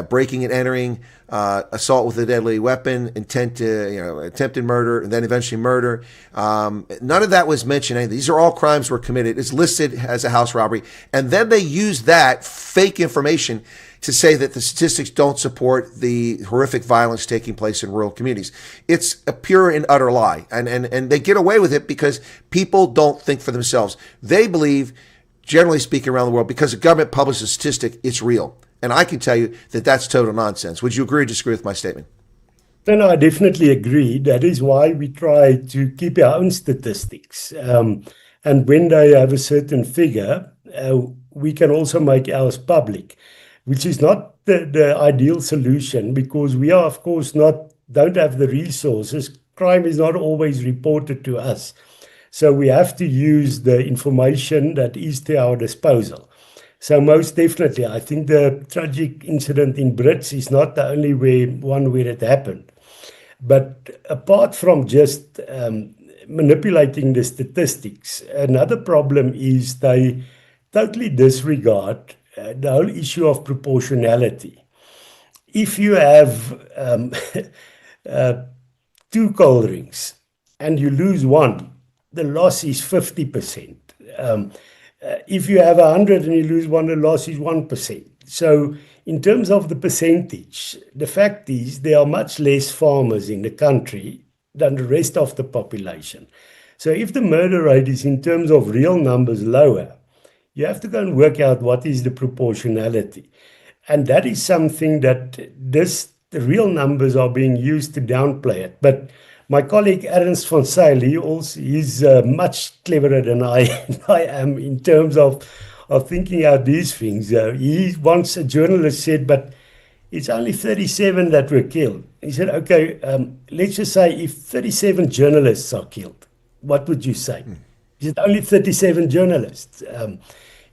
breaking and entering, assault with a deadly weapon, attempted murder, and then eventually murder. None of that was mentioned. These are all crimes were committed. It's listed as a house robbery. And then they use that fake information to say that the statistics don't support the horrific violence taking place in rural communities. It's a pure and utter lie. And they get away with it because people don't think for themselves. They believe, generally speaking around the world, because the government publishes a statistic, it's real. And I can tell you that that's total nonsense. Would you agree or disagree with my statement? No, I definitely agree. That is why we try to keep our own statistics. And when they have a certain figure, we can also make ours public, which is not the ideal solution because we are, of course, don't have the resources. Crime is not always reported to us. So we have to use the information that is to our disposal. So most definitely, I think the tragic incident in Brits is not the only one where it happened. But apart from just manipulating the statistics, another problem is they totally disregard the whole issue of proportionality. If you have 2 cold rings and you lose one, the loss is 50%. If you have 100 and you lose one, the loss is 1%. So in terms of the percentage, the fact is there are much less farmers in the country than the rest of the population. So if the murder rate is in terms of real numbers lower, you have to go and work out what is the proportionality. And that is something that the real numbers are being used to downplay it. But my colleague Ernst van Zyl, he's much cleverer than I am in terms of thinking out these things. Once a journalist said, but it's only 37 that were killed. He said, okay, let's just say if 37 journalists are killed, what would you say? He said, only 37 journalists.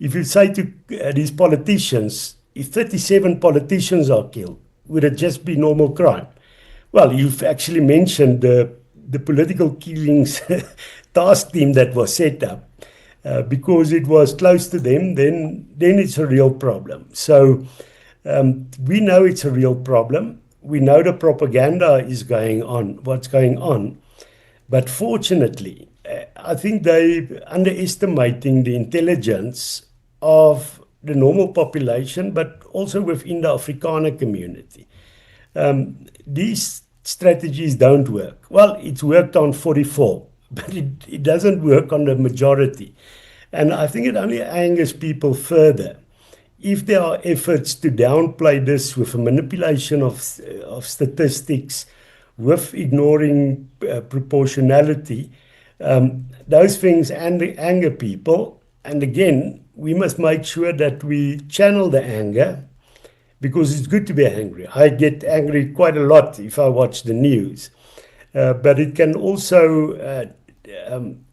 If you say to these politicians, if 37 politicians are killed, would it just be normal crime? Well, you've actually mentioned the political killings task team that was set up. Because it was close to them, then it's a real problem. So we know it's a real problem. We know the propaganda is going on, what's going on. But fortunately, I think they're underestimating the intelligence of the normal population, but also within the Afrikaner community. These strategies don't work. Well, it's worked on 44, but it doesn't work on the majority. And I think it only angers people further. If there are efforts to downplay this with a manipulation of statistics, with ignoring proportionality, those things anger people. And again, we must make sure that we channel the anger, because it's good to be angry. I get angry quite a lot if I watch the news. But it can also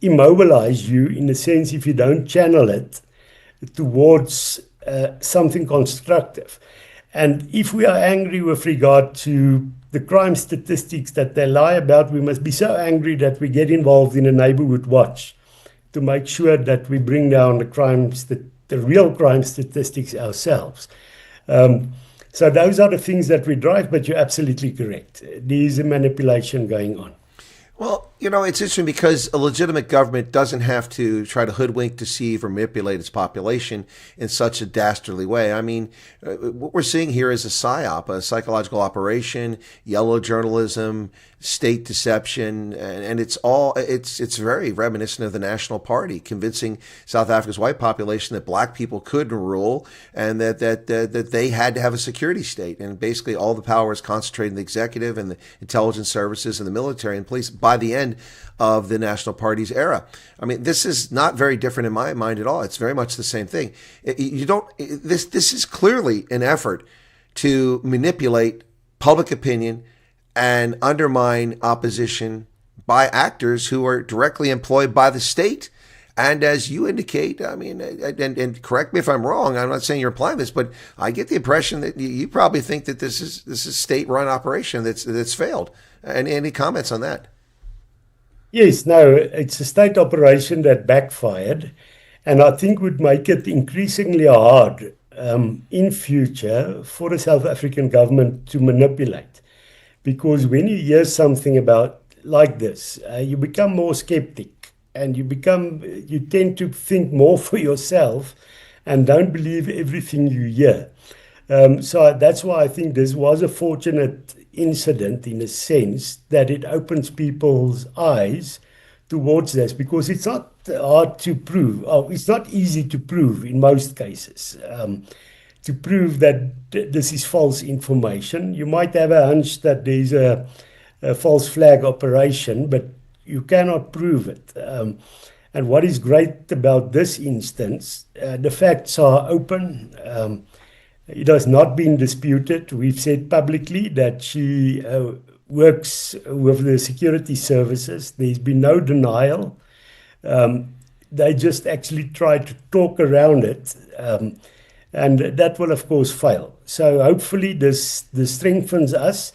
immobilize you in a sense if you don't channel it towards something constructive. And if we are angry with regard to the crime statistics that they lie about, we must be so angry that we get involved in a neighborhood watch to make sure that we bring down the real crime statistics ourselves. So those are the things that we drive, but you're absolutely correct. There is a manipulation going on. Well, it's interesting because a legitimate government doesn't have to try to hoodwink, deceive, or manipulate its population in such a dastardly way. I mean, what we're seeing here is a PSYOP, a psychological operation, yellow journalism, state deception, and it's very reminiscent of the National Party, convincing South Africa's white population that black people couldn't rule and that they had to have a security state. And basically all the power is concentrated in the executive and the intelligence services and the military and police by by the end of the National Party's era. I mean, this is not very different in my mind at all. It's very much the same thing. This is clearly an effort to manipulate public opinion and undermine opposition by actors who are directly employed by the state. And as you indicate, I mean, and correct me if I'm wrong, I'm not saying you're implying this, but I get the impression that you probably think that this is state-run operation that's failed. And any comments on that? Yes, no, it's a state operation that backfired, and I think would make it increasingly hard in future for the South African government to manipulate. Because when you hear something about like this, you become more skeptic, and you tend to think more for yourself and don't believe everything you hear. So that's why I think this was a fortunate incident in a sense that it opens people's eyes towards this, because it's not hard to prove. It's not easy to prove in most cases. To prove that this is false information. You might have a hunch that there's a false flag operation, but you cannot prove it. And what is great about this instance, the facts are open. It has not been disputed. We've said publicly that she works with the security services. There's been no denial. They just actually try to talk around it. And that will, of course, fail. So hopefully this strengthens us.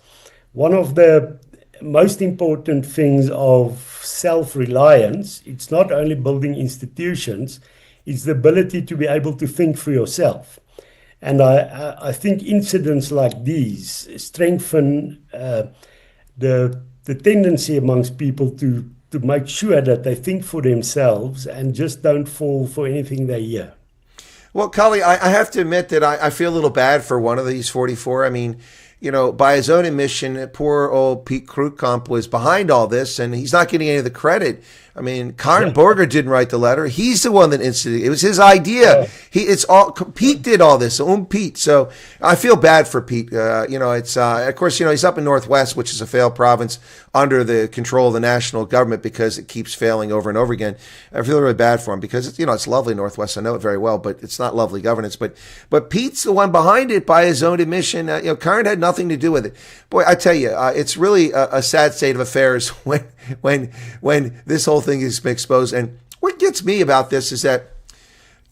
One of the most important things of self-reliance, it's not only building institutions, it's the ability to be able to think for yourself. And I think incidents like these strengthen the tendency amongst people to make sure that they think for themselves and just don't fall for anything they hear. Well, Kallie, I have to admit that I feel a little bad for one of these 44. I mean, you know, by his own admission, poor old Piet Kruitkamp was behind all this, and he's not getting any of the credit. I mean, Karen Borger didn't write the letter. He's the one that instigated. It was his idea. Pete did all this. Pete. So I feel bad for Pete. It's of course, he's up in Northwest, which is a failed province under the control of the national government because it keeps failing over and over again. I feel really bad for him because it's lovely Northwest. I know it very well, but it's not lovely governance. But Pete's the one behind it by his own admission. Karen had nothing to do with it. Boy, I tell you, it's really a sad state of affairs when this whole thing is exposed. And what gets me about this is that,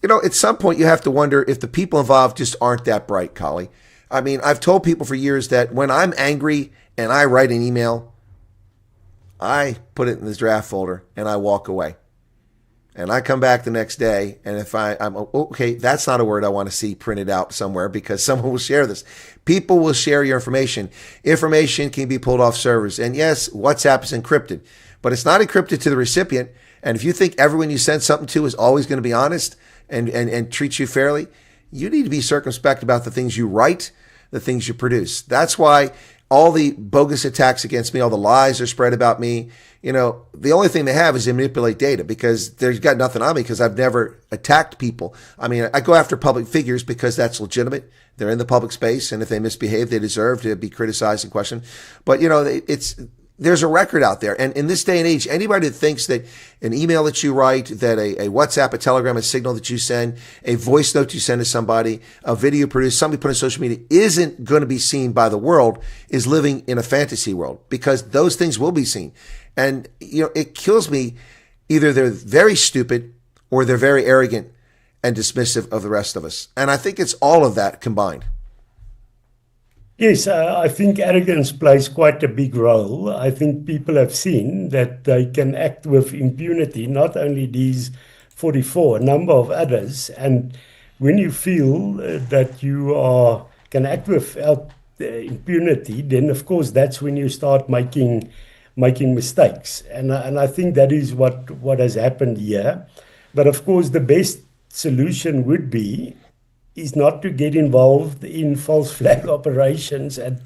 at some point you have to wonder if the people involved just aren't that bright, Kallie. I mean, I've told people for years that when I'm angry and I write an email, I put it in the draft folder and I walk away. And I come back the next day, and if I'm okay, that's not a word I want to see printed out somewhere because someone will share this. People will share your information. Information can be pulled off servers. And yes, WhatsApp is encrypted, but it's not encrypted to the recipient. And if you think everyone you send something to is always going to be honest and treat you fairly, you need to be circumspect about the things you write, the things you produce. That's why all the bogus attacks against me, all the lies are spread about me, the only thing they have is to manipulate data because they've got nothing on me because I've never attacked people. I mean, I go after public figures because that's legitimate. They're in the public space, and if they misbehave, they deserve to be criticized and questioned. But, there's a record out there. And in this day and age, anybody that thinks that an email that you write, that a WhatsApp, a Telegram, a Signal that you send, a voice note you send to somebody, a video produced, somebody put on social media isn't going to be seen by the world is living in a fantasy world because those things will be seen. And, it kills me. Either they're very stupid or they're very arrogant and dismissive of the rest of us. And I think it's all of that combined. Yes, I think arrogance plays quite a big role. I think people have seen that they can act with impunity, not only these 44, a number of others. And when you feel that you can act without impunity, then of course that's when you start making mistakes. And I think that is what has happened here. But of course, the best solution would be is not to get involved in false flag operations and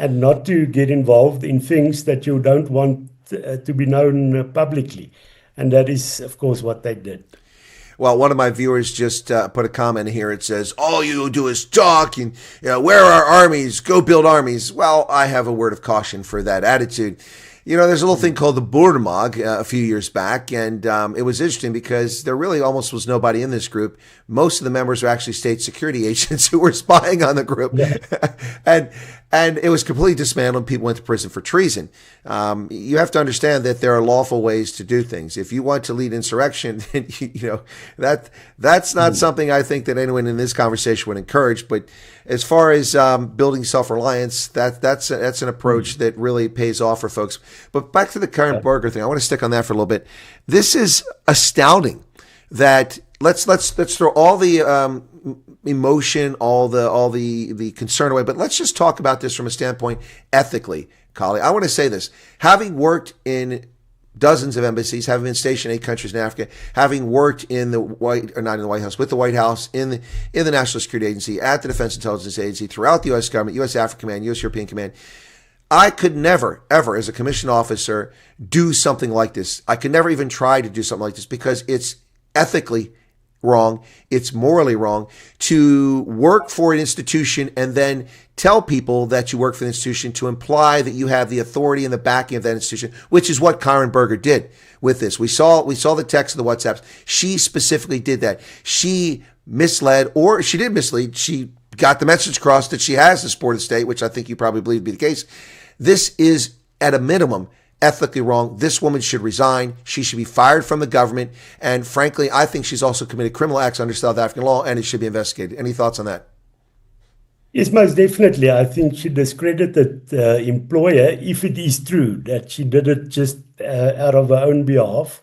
not to get involved in things that you don't want to be known publicly. And that is, of course, what they did. Well, one of my viewers just put a comment here. It says, all you do is talk and where are armies? Go build armies. Well, I have a word of caution for that attitude. there's a little thing called the Boeremag a few years back, and it was interesting because there really almost was nobody in this group. Most of the members were actually state security agents who were spying on the group, Yeah. and it was completely dismantled. People went to prison for treason. You have to understand that there are lawful ways to do things. If you want to lead insurrection, that's not something I think that anyone in this conversation would encourage. But as far as building self-reliance, that's an approach that really pays off for folks. But back to the Karen Berger thing, I want to stick on that for a little bit. This is astounding. That let's throw all the emotion, all the concern away, but let's just talk about this from a standpoint ethically, Kallie. I want to say this: having worked in dozens of embassies, having been stationed in 8 countries in Africa, having worked in the not in the White House, with the White House, in the National Security Agency, at the Defense Intelligence Agency, throughout the U.S. government, U.S. Africa Command, U.S. European Command, I could never, ever, as a commissioned officer, do something like this. I could never even try to do something like this because it's ethically wrong. It's morally wrong to work for an institution and then tell people that you work for the institution to imply that you have the authority and the backing of that institution, which is what Karen Berger did with this. We saw the text of the WhatsApps. She specifically did that. She misled, or she did mislead. She got the message across that she has the support of the state, which I think you probably believe to be the case. This is, at a minimum, ethically wrong. This woman should resign. She should be fired from the government. And frankly, I think she's also committed criminal acts under South African law, and it should be investigated. Any thoughts on that? Yes, most definitely. I think she discredited the employer if it is true that she did it just out of her own behalf.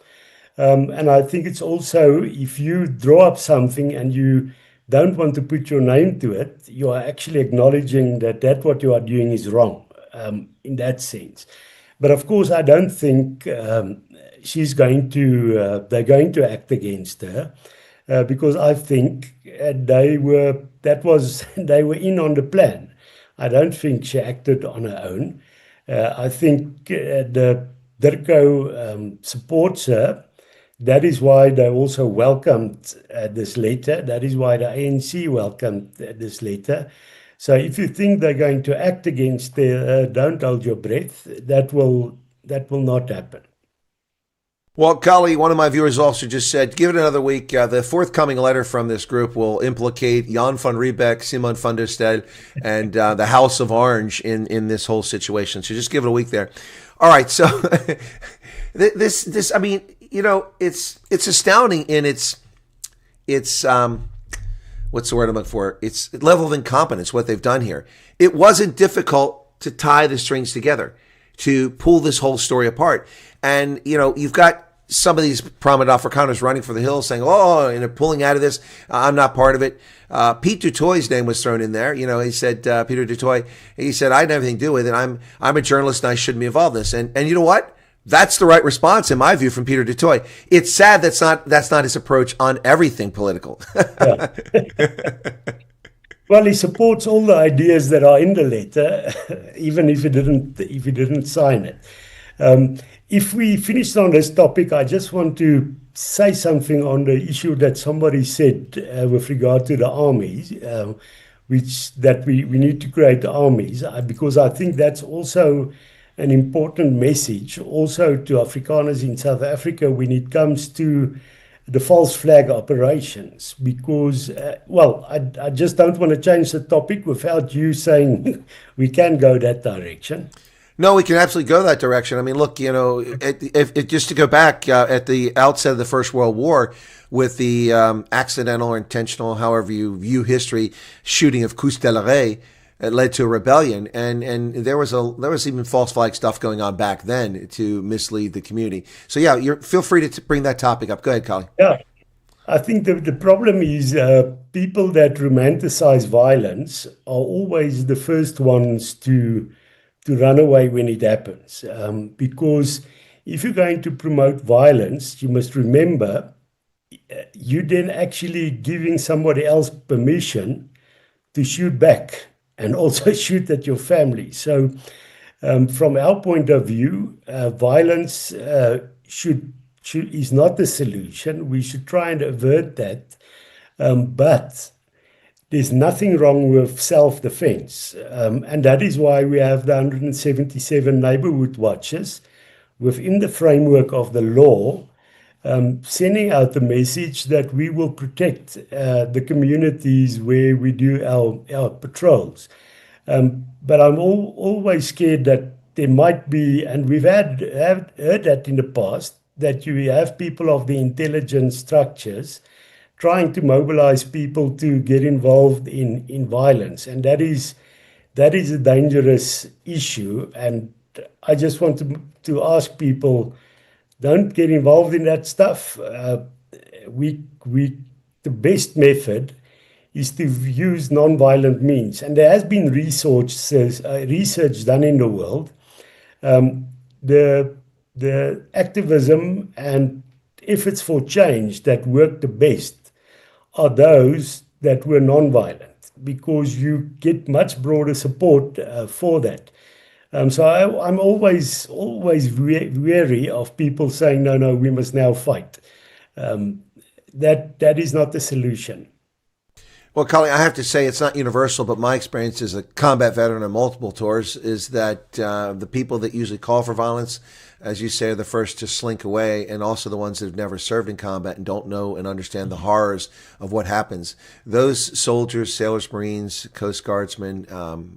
And I think it's also, if you draw up something and you don't want to put your name to it, you are actually acknowledging that what you are doing is wrong in that sense. But of course, I don't think they're going to act against her because I think they were in on the plan. I don't think she acted on her own. I think the DIRCO supports her. That is why they also welcomed this letter. That is why the ANC welcomed this letter. So if you think they're going to act against her, don't hold your breath. That will not happen. Well, Kallie, one of my viewers also just said, give it another week. The forthcoming letter from this group will implicate Jan van Riebeck, Simon van der Stel, and the House of Orange in this whole situation. So just give it a week there. All right. So this, I mean, it's astounding in its what's the word I'm looking for? It's level of incompetence, what they've done here. It wasn't difficult to tie the strings together, to pull this whole story apart. And, you've got some of these prominent Afrikaners running for the hills saying, oh, and they're pulling out of this. I'm not part of it. Pete Dutoy's name was thrown in there. He said, Peter Dutoy, he said, I didn't have anything to do with it. I'm a journalist and I shouldn't be involved in this. And you know what? That's the right response, in my view, from Peter Dutoy. It's sad that's not his approach on everything political. Yeah. Well, he supports all the ideas that are in the letter, even if he didn't sign it. If we finish on this topic, I just want to say something on the issue that somebody said with regard to the armies, that we need to create armies, because I think that's also an important message also to Afrikaners in South Africa when it comes to the false flag operations, because, I just don't want to change the topic without you saying we can go that direction. No, we can absolutely go that direction. I mean, look, just to go back at the outset of the First World War with the accidental or intentional, however you view history, shooting of Coustelare, it led to a rebellion, and there was even false flag stuff going on back then to mislead the community. So yeah, feel free to bring that topic up. Go ahead, Kallie. Yeah, I think the problem is people that romanticize violence are always the first ones to run away when it happens, because if you're going to promote violence, you must remember you then actually giving somebody else permission to shoot back and also shoot at your family. So from our point of view, violence is not the solution. We should try and avert that. But there's nothing wrong with self-defense. And that is why we have the 177 neighborhood watches. within the framework of the law, sending out the message that we will protect the communities where we do our patrols. But I'm always scared that there might be, and we've have heard that in the past, that you have people of the intelligence structures trying to mobilize people to get involved in violence. And that is a dangerous issue. And I just want to ask people, don't get involved in that stuff. The best method is to use non-violent means. And there has been research done in the world. The activism and efforts for change that work the best are those that were non-violent, because you get much broader support for that. So I'm always wary of people saying, no, we must now fight. That is not the solution. Well, Kallie, I have to say it's not universal, but my experience as a combat veteran on multiple tours is that the people that usually call for violence, as you say, are the first to slink away, and also the ones that have never served in combat and don't know and understand the horrors of what happens. Those soldiers, sailors, Marines, Coast Guardsmen,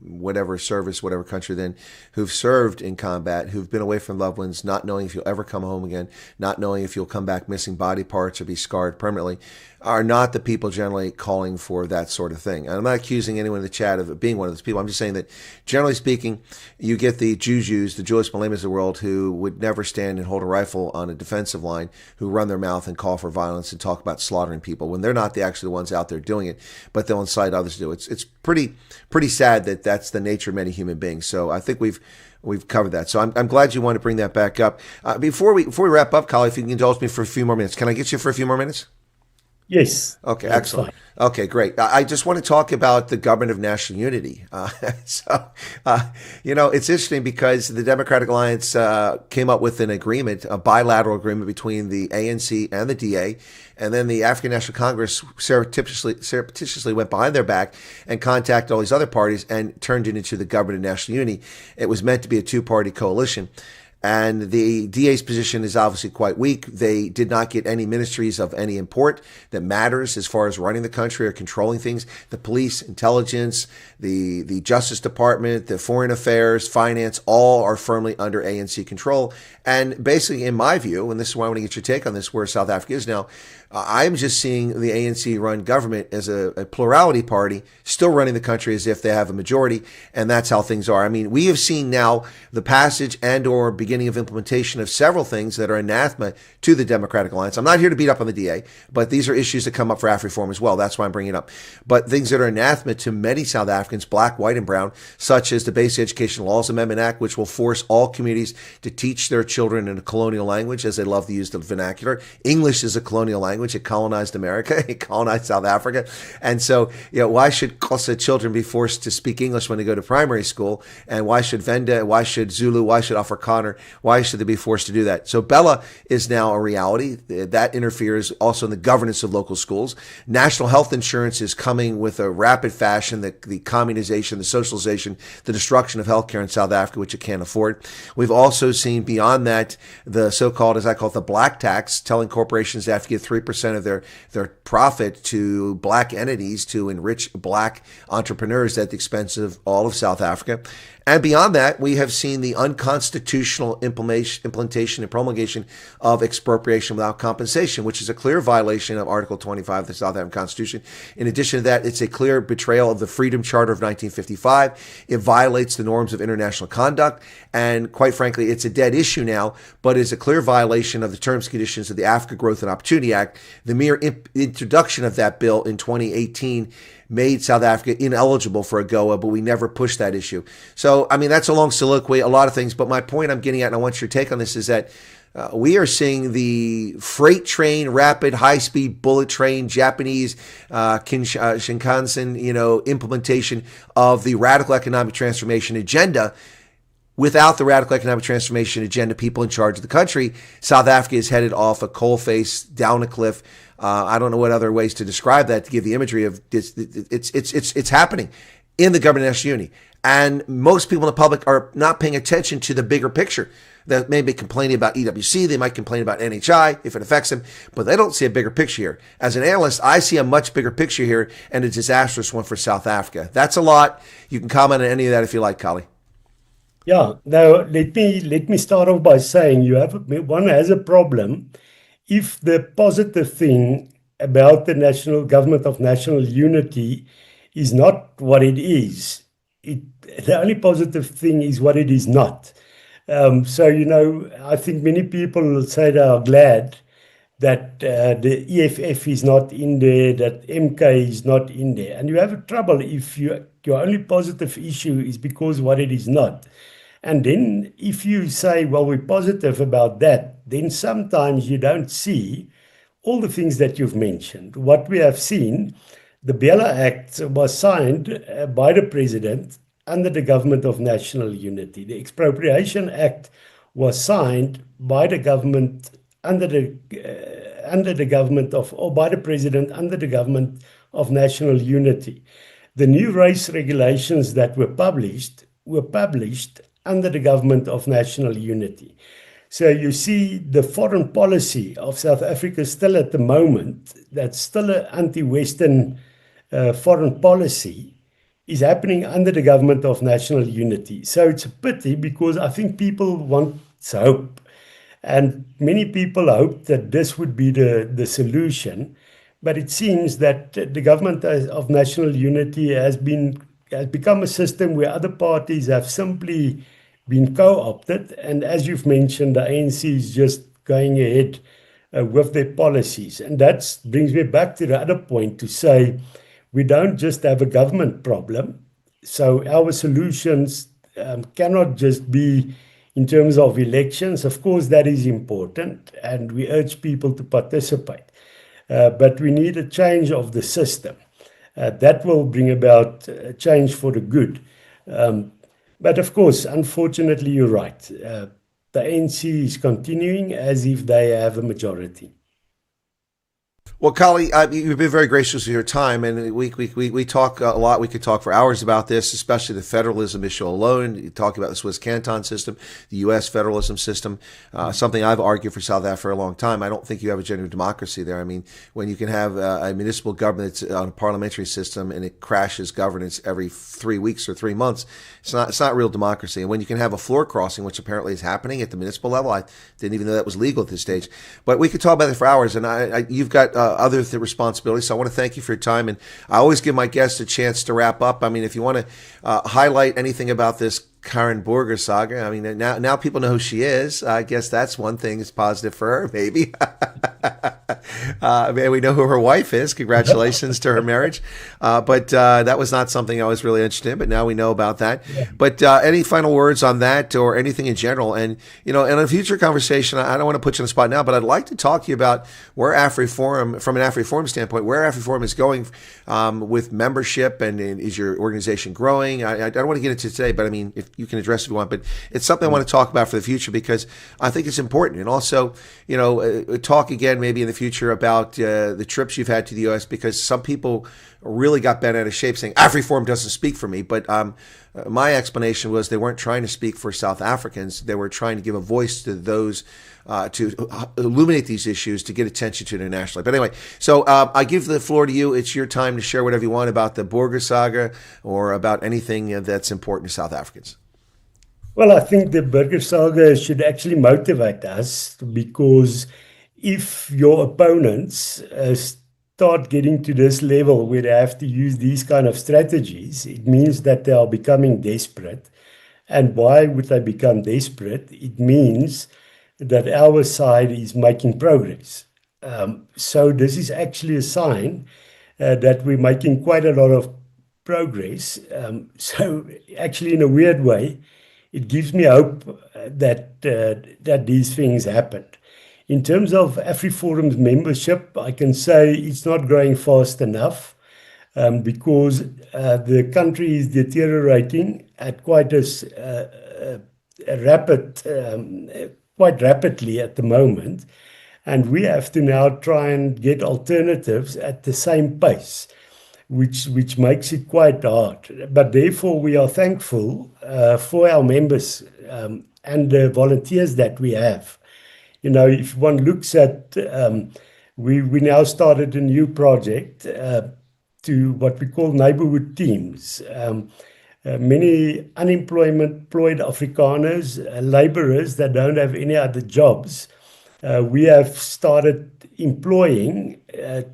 whatever service, whatever country then, who've served in combat, who've been away from loved ones, not knowing if you'll ever come home again, not knowing if you'll come back missing body parts or be scarred permanently, are not the people generally calling for that sort of thing. And I'm not accusing anyone in the chat of being one of those people. I'm just saying that, generally speaking, you get the Jujus, the Julius Malemas of the world, who would never stand and hold a rifle on a defensive line, who run their mouth and call for violence and talk about slaughtering people when they're not actually the ones out there doing it, but they'll incite others to do it. It's pretty sad that that's the nature of many human beings. So I think we've covered that. So I'm glad you want to bring that back up. Before we wrap up, Kallie, if you can indulge me for a few more minutes. Can I get you for a few more minutes? Yes. Okay, excellent. Fine. Okay, great. I just want to talk about the government of national unity. It's interesting because the Democratic Alliance came up with an agreement, a bilateral agreement between the ANC and the DA, and then the African National Congress surreptitiously went behind their back and contacted all these other parties and turned it into the government of national unity. It was meant to be a two-party coalition. And the DA's position is obviously quite weak. They did not get any ministries of any import that matters as far as running the country or controlling things. The police, intelligence, the Justice Department, the foreign affairs, finance, all are firmly under ANC control. And basically, in my view, and this is why I want to get your take on this, where South Africa is now, I'm just seeing the ANC-run government as a plurality party, still running the country as if they have a majority, and that's how things are. I mean, we have seen now the passage and or beginning of implementation of several things that are anathema to the Democratic Alliance. I'm not here to beat up on the DA, but these are issues that come up for AfriForum as well. That's why I'm bringing it up. But things that are anathema to many South Africans, black, white, and brown, such as the Basic Education Laws Amendment Act, which will force all communities to teach their children in a colonial language, as they love to use the vernacular. English is a colonial language. It colonized America. It colonized South Africa. And so, why should Xhosa children be forced to speak English when they go to primary school? And why should Venda, why should Zulu, why should Afrikaner, why should they be forced to do that? So Bella is now a reality. That interferes also in the governance of local schools. National health insurance is coming with a rapid fashion, the communization, the socialization, the destruction of healthcare in South Africa, which it can't afford. We've also seen beyond that, the so-called, as I call it, the black tax, telling corporations they have to give 3% of their profit to black entities to enrich black entrepreneurs at the expense of all of South Africa. And beyond that, we have seen the unconstitutional implementation and promulgation of expropriation without compensation, which is a clear violation of Article 25 of the South African Constitution. In addition to that, it's a clear betrayal of the Freedom Charter of 1955. It violates the norms of international conduct. And quite frankly, it's a dead issue now, but is a clear violation of the terms and conditions of the Africa Growth and Opportunity Act. The mere introduction of that bill in 2018 made South Africa ineligible for AGOA, but we never pushed that issue. So, I mean, that's a long soliloquy, a lot of things. But my point I'm getting at, and I want your take on this, is that we are seeing the freight train, high-speed bullet train, Japanese Shinkansen, implementation of the radical economic transformation agenda. Without the radical economic transformation agenda, people in charge of the country, South Africa is headed off a coal face, down a cliff. I don't know what other ways to describe that, to give the imagery of it's happening. in the government of national unity. And most people in the public are not paying attention to the bigger picture. They may be complaining about EWC, they might complain about NHI if it affects them, but they don't see a bigger picture here. As an analyst, I see a much bigger picture here and a disastrous one for South Africa. That's a lot. You can comment on any of that if you like, Kallie. Yeah, now let me start off by saying one has a problem if the positive thing about the national government of national unity is not what it is. The only positive thing is what it is not. So, I think many people will say they are glad that the EFF is not in there, that MK is not in there. And you have trouble if your only positive issue is because what it is not. And then if you say, well, we're positive about that, then sometimes you don't see all the things that you've mentioned. What we have seen, the Bela Act was signed by the president under the government of national unity. The Expropriation Act was signed by the government under the government of, or by the president under the government of national unity. The new race regulations that were published under the government of national unity. So you see the foreign policy of South Africa still at the moment, that's still an anti-Western foreign policy, is happening under the government of national unity. So it's a pity because I think people want hope. And many people hope that this would be the solution. But it seems that the government of national unity has become a system where other parties have simply been co-opted. And as you've mentioned, the ANC is just going ahead with their policies. And that brings me back to the other point to say, we don't just have a government problem. So our solutions cannot just be in terms of elections. Of course, that is important, and we urge people to participate. But we need a change of the system. That will bring about change for the good. But of course, unfortunately, you're right. The ANC is continuing as if they have a majority. Well, Kallie, you've been very gracious with your time, and we talk a lot. We could talk for hours about this, especially the federalism issue alone. You talk about the Swiss canton system, the U.S. federalism system, something I've argued for South Africa for a long time. I don't think you have a genuine democracy there. I mean, when you can have a municipal government that's on a parliamentary system and it crashes governance every 3 weeks or 3 months, it's not real democracy. And when you can have a floor crossing, which apparently is happening at the municipal level, I didn't even know that was legal at this stage. But we could talk about it for hours, and you've got other responsibilities. So I want to thank you for your time. And I always give my guests a chance to wrap up. I mean, if you want to highlight anything about this Karen Burger saga, I mean, now people know who she is. I guess that's one thing that's positive for her, maybe. We know who her wife is. Congratulations to her marriage. But that was not something I was really interested in, but now we know about that. Yeah. But any final words on that or anything in general? And, in a future conversation, I don't want to put you on the spot now, but I'd like to talk to you about where AfriForum, from an AfriForum standpoint, where AfriForum is going with membership, and is your organization growing? I don't want to get into today, but I mean, if you can address if you want, but it's something I want to talk about for the future because I think it's important. And also, talk again maybe in the future about the trips you've had to the U.S. because some people really got bent out of shape saying AfriForum doesn't speak for me. But my explanation was they weren't trying to speak for South Africans. They were trying to give a voice to those to illuminate these issues, to get attention to internationally. But anyway, so I give the floor to you. It's your time to share whatever you want about the Burger saga or about anything that's important to South Africans. Well, I think the Burger saga should actually motivate us because if your opponents start getting to this level where they have to use these kind of strategies, it means that they are becoming desperate. And why would they become desperate? It means that our side is making progress. So this is actually a sign that we're making quite a lot of progress. So actually, in a weird way, it gives me hope that these things happened. In terms of AfriForum's membership, I can say it's not growing fast enough because the country is deteriorating at quite rapidly at the moment, and we have to now try and get alternatives at the same pace. which makes it quite hard. But therefore, we are thankful for our members and the volunteers that we have. You know, if one looks at, we now started a new project to what we call neighborhood teams. Many unemployed Afrikaners, laborers that don't have any other jobs, we have started employing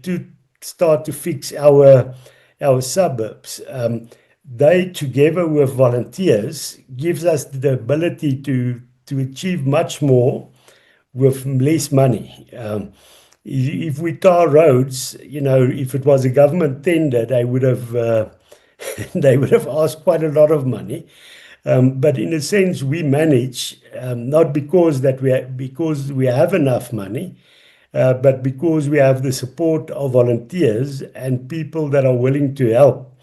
to start to fix our suburbs. They, together with volunteers, gives us the ability to achieve much more with less money. If we tar roads, you know, if it was a government tender, they would have they would have asked quite a lot of money. But in a sense, we manage not because we have enough money, but because we have the support of volunteers and people that are willing to help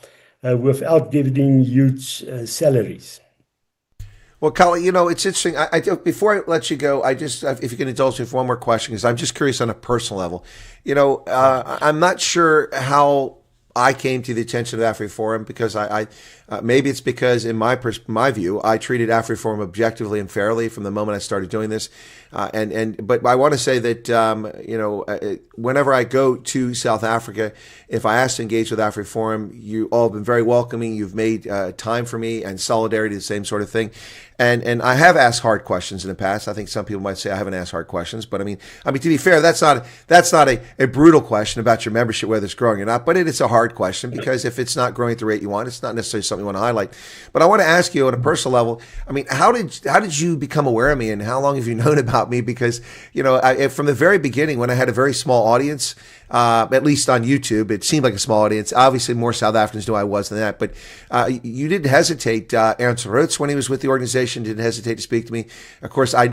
without giving huge salaries. Well, Kallie, you know, it's interesting. Before I let you go, if you can indulge me for one more question, because I'm just curious on a personal level. You know, I'm not sure how I came to the attention of AfriForum, because maybe it's because in my view, I treated AfriForum objectively and fairly from the moment I started doing this. But I want to say that, you know, whenever I go to South Africa, if I ask to engage with AfriForum, you all have been very welcoming. You've made time for me, and solidarity, the same sort of thing. And I have asked hard questions in the past. I think some people might say I haven't asked hard questions, but I mean, to be fair, that's not a brutal question about your membership, whether it's growing or not. But it is a hard question, because if it's not growing at the rate you want, it's not necessarily something you want to highlight. But I want to ask you on a personal level. I mean, how did you become aware of me, and how long have you known about me? Because, you know, from the very beginning, when I had a very small audience, at least on YouTube, it seemed like a small audience. Obviously, more South Africans knew I was than that. But you didn't hesitate. Ernst Roots, when he was with the organization, didn't hesitate to speak to me. Of course, I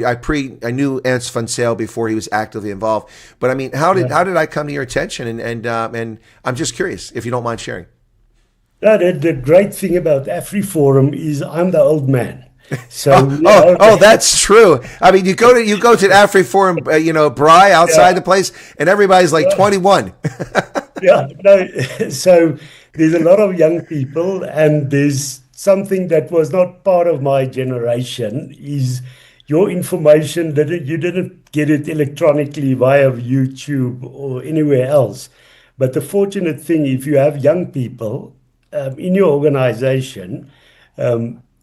knew Ernst van Zyl before he was actively involved. But I mean, how did I come to your attention? And I'm just curious, if you don't mind sharing. The great thing about AfriForum is I'm the old man. So that's true. I mean, you go to the AfriForum, you know, braai outside the place, and everybody's like 21. So there's a lot of young people, and there's something that was not part of my generation is your information that you didn't get it electronically via YouTube or anywhere else. But the fortunate thing, if you have young people in your organization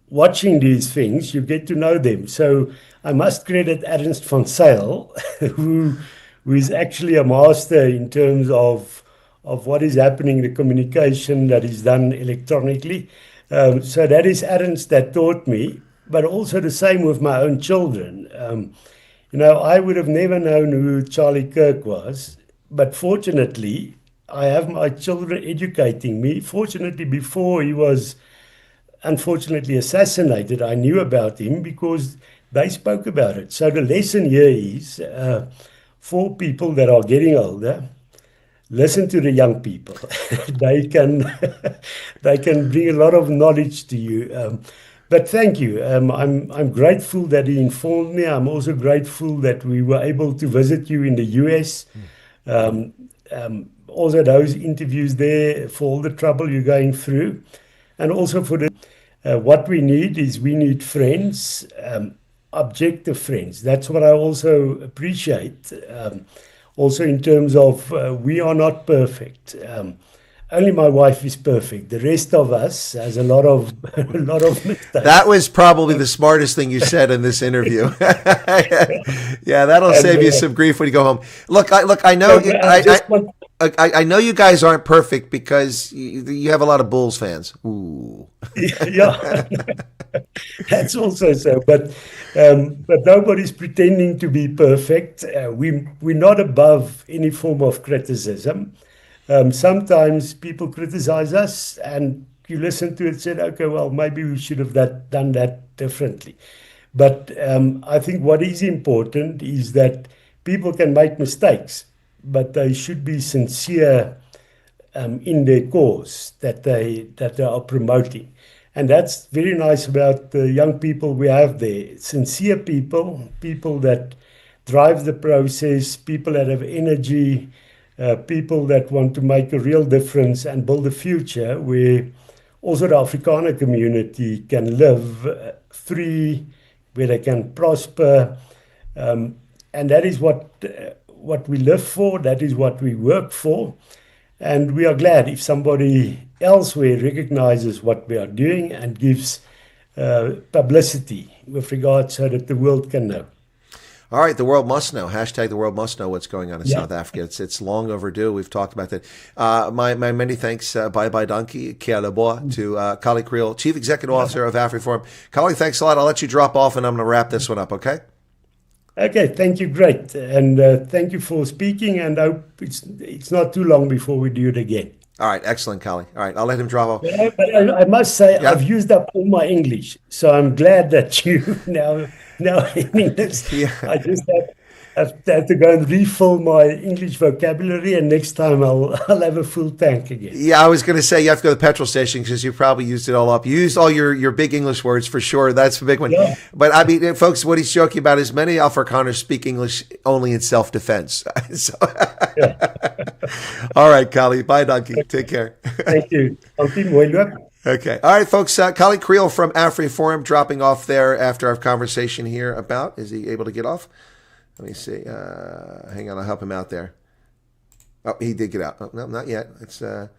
watching these things, you get to know them. So I must credit Ernst van Zyl, who is actually a master in terms of what is happening, the communication that is done electronically. So that is Ernst that taught me, but also the same with my own children. You know, I would have never known who Charlie Kirk was, but fortunately, I have my children educating me. Fortunately, before he was unfortunately assassinated, I knew about him because they spoke about it. So the lesson here is for people that are getting older, listen to the young people. they can bring a lot of knowledge to you. But thank you. I'm grateful that he informed me. I'm also grateful that we were able to visit you in the US. Also those interviews there, for all the trouble you're going through, and also for the what we need friends, objective friends. That's what I also appreciate. Also in terms of we are not perfect. Only my wife is perfect. The rest of us has a lot of mistakes. That was probably the smartest thing you said in this interview. Yeah, that'll save you some grief when you go home. Look, I know. I know you guys aren't perfect because you have a lot of Bulls fans. Ooh. Yeah, that's also so. But nobody's pretending to be perfect. We're not above any form of criticism. Sometimes people criticize us, and you listen to it and say, okay, well, maybe we should have done that differently. But I think what is important is that people can make mistakes, but they should be sincere in their cause that they are promoting. And that's very nice about the young people we have there. Sincere people that drive the process, people that have energy, people that want to make a real difference and build a future where also the Afrikaner community can live free, where they can prosper. And that is what we live for, that is what we work for. And we are glad if somebody elsewhere recognizes what we are doing and gives publicity with regard so that the world can know. All right, the world must know. Hashtag the world must know what's going on in South Africa. It's long overdue. We've talked about that. My many thanks, bye donkey, kia leboa, to Kallie Kriel, Chief Executive Officer of AfriForum. Kallie, thanks a lot. I'll let you drop off, and I'm going to wrap this one up, okay? Okay, thank you, great. And thank you for speaking, and I hope it's not too long before we do it again. All right, excellent, Kallie. All right, I'll let him drop off. But I must say, I've used up all my English, so I'm glad that you now in English. I just have to go and refill my English vocabulary, and next time I'll have a full tank again. Yeah, I was going to say you have to go to the petrol station because you probably used it all up. You used all your big English words for sure. That's the big one. Yeah. But I mean, folks, what he's joking about is many Afrikaners speak English only in self-defense. So, all right, Kallie. Bye, donkey. Take care. Thank you. Okay. All right, folks. Kallie Kriel from AfriForum dropping off there after our conversation here about, is he able to get off? Let me see. Hang on. I'll help him out there. Oh, he did get out. Oh, no, not yet. It's there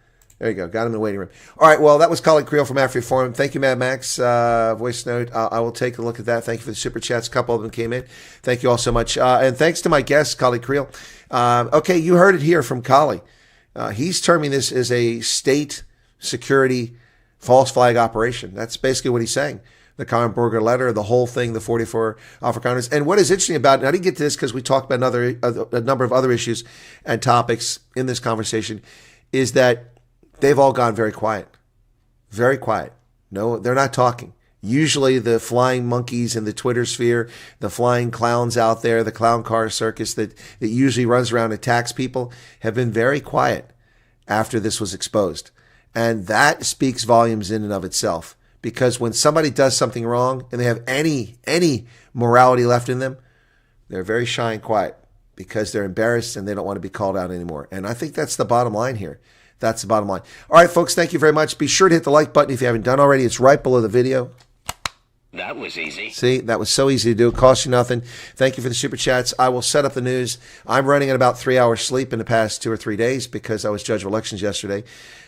you go. Got him in the waiting room. All right. Well, that was Kallie Kriel from AfriForum. Thank you, Mad Max. Voice note. I will take a look at that. Thank you for the super chats. A couple of them came in. Thank you all so much. And thanks to my guest, Kallie Kriel. Okay, you heard it here from Kallie. He's terming this as a state security false flag operation. That's basically what he's saying. The Kronberger letter, the whole thing, the 44 Afrikaners. And what is interesting about it, and I didn't get to this because we talked about a number of other issues and topics in this conversation, is that they've all gone very quiet. Very quiet. No, they're not talking. Usually the flying monkeys in the Twitter sphere, the flying clowns out there, the clown car circus that usually runs around and attacks people, have been very quiet after this was exposed. And that speaks volumes in and of itself. Because when somebody does something wrong and they have any morality left in them, they're very shy and quiet because they're embarrassed and they don't want to be called out anymore. And I think that's the bottom line here. That's the bottom line. All right, folks, thank you very much. Be sure to hit the like button if you haven't done already. It's right below the video. That was easy. See, that was so easy to do. It costs you nothing. Thank you for the super chats. I will set up the news. I'm running at about 3 hours sleep in the past 2 or 3 days because I was judge of elections yesterday.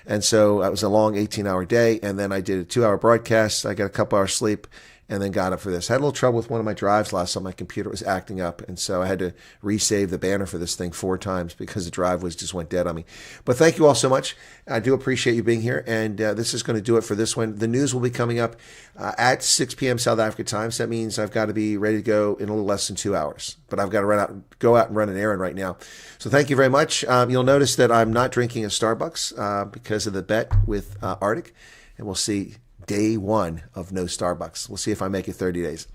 And so it was a long 18-hour day. And then I did a 2-hour broadcast. I got a couple hours sleep and then got up for this. I had a little trouble with one of my drives last night. My computer was acting up. And so I had to resave the banner for this thing 4 times because the drive just went dead on me. But thank you all so much. I do appreciate you being here. And this is going to do it for this one. The news will be coming up at 6 p.m. South Africa time. So that means I've got to be ready to go in a little less than 2 hours. But I've got to go out and run an errand right now. So thank you very much. You'll notice that I'm not drinking a Starbucks because of the bet with Arctic. And we'll see day 1 of no Starbucks. We'll see if I make it 30 days.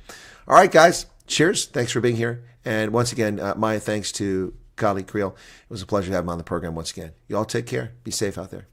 All right, guys. Cheers. Thanks for being here. And once again, my thanks to Kallie Kriel. It was a pleasure to have him on the program once again. You all take care. Be safe out there.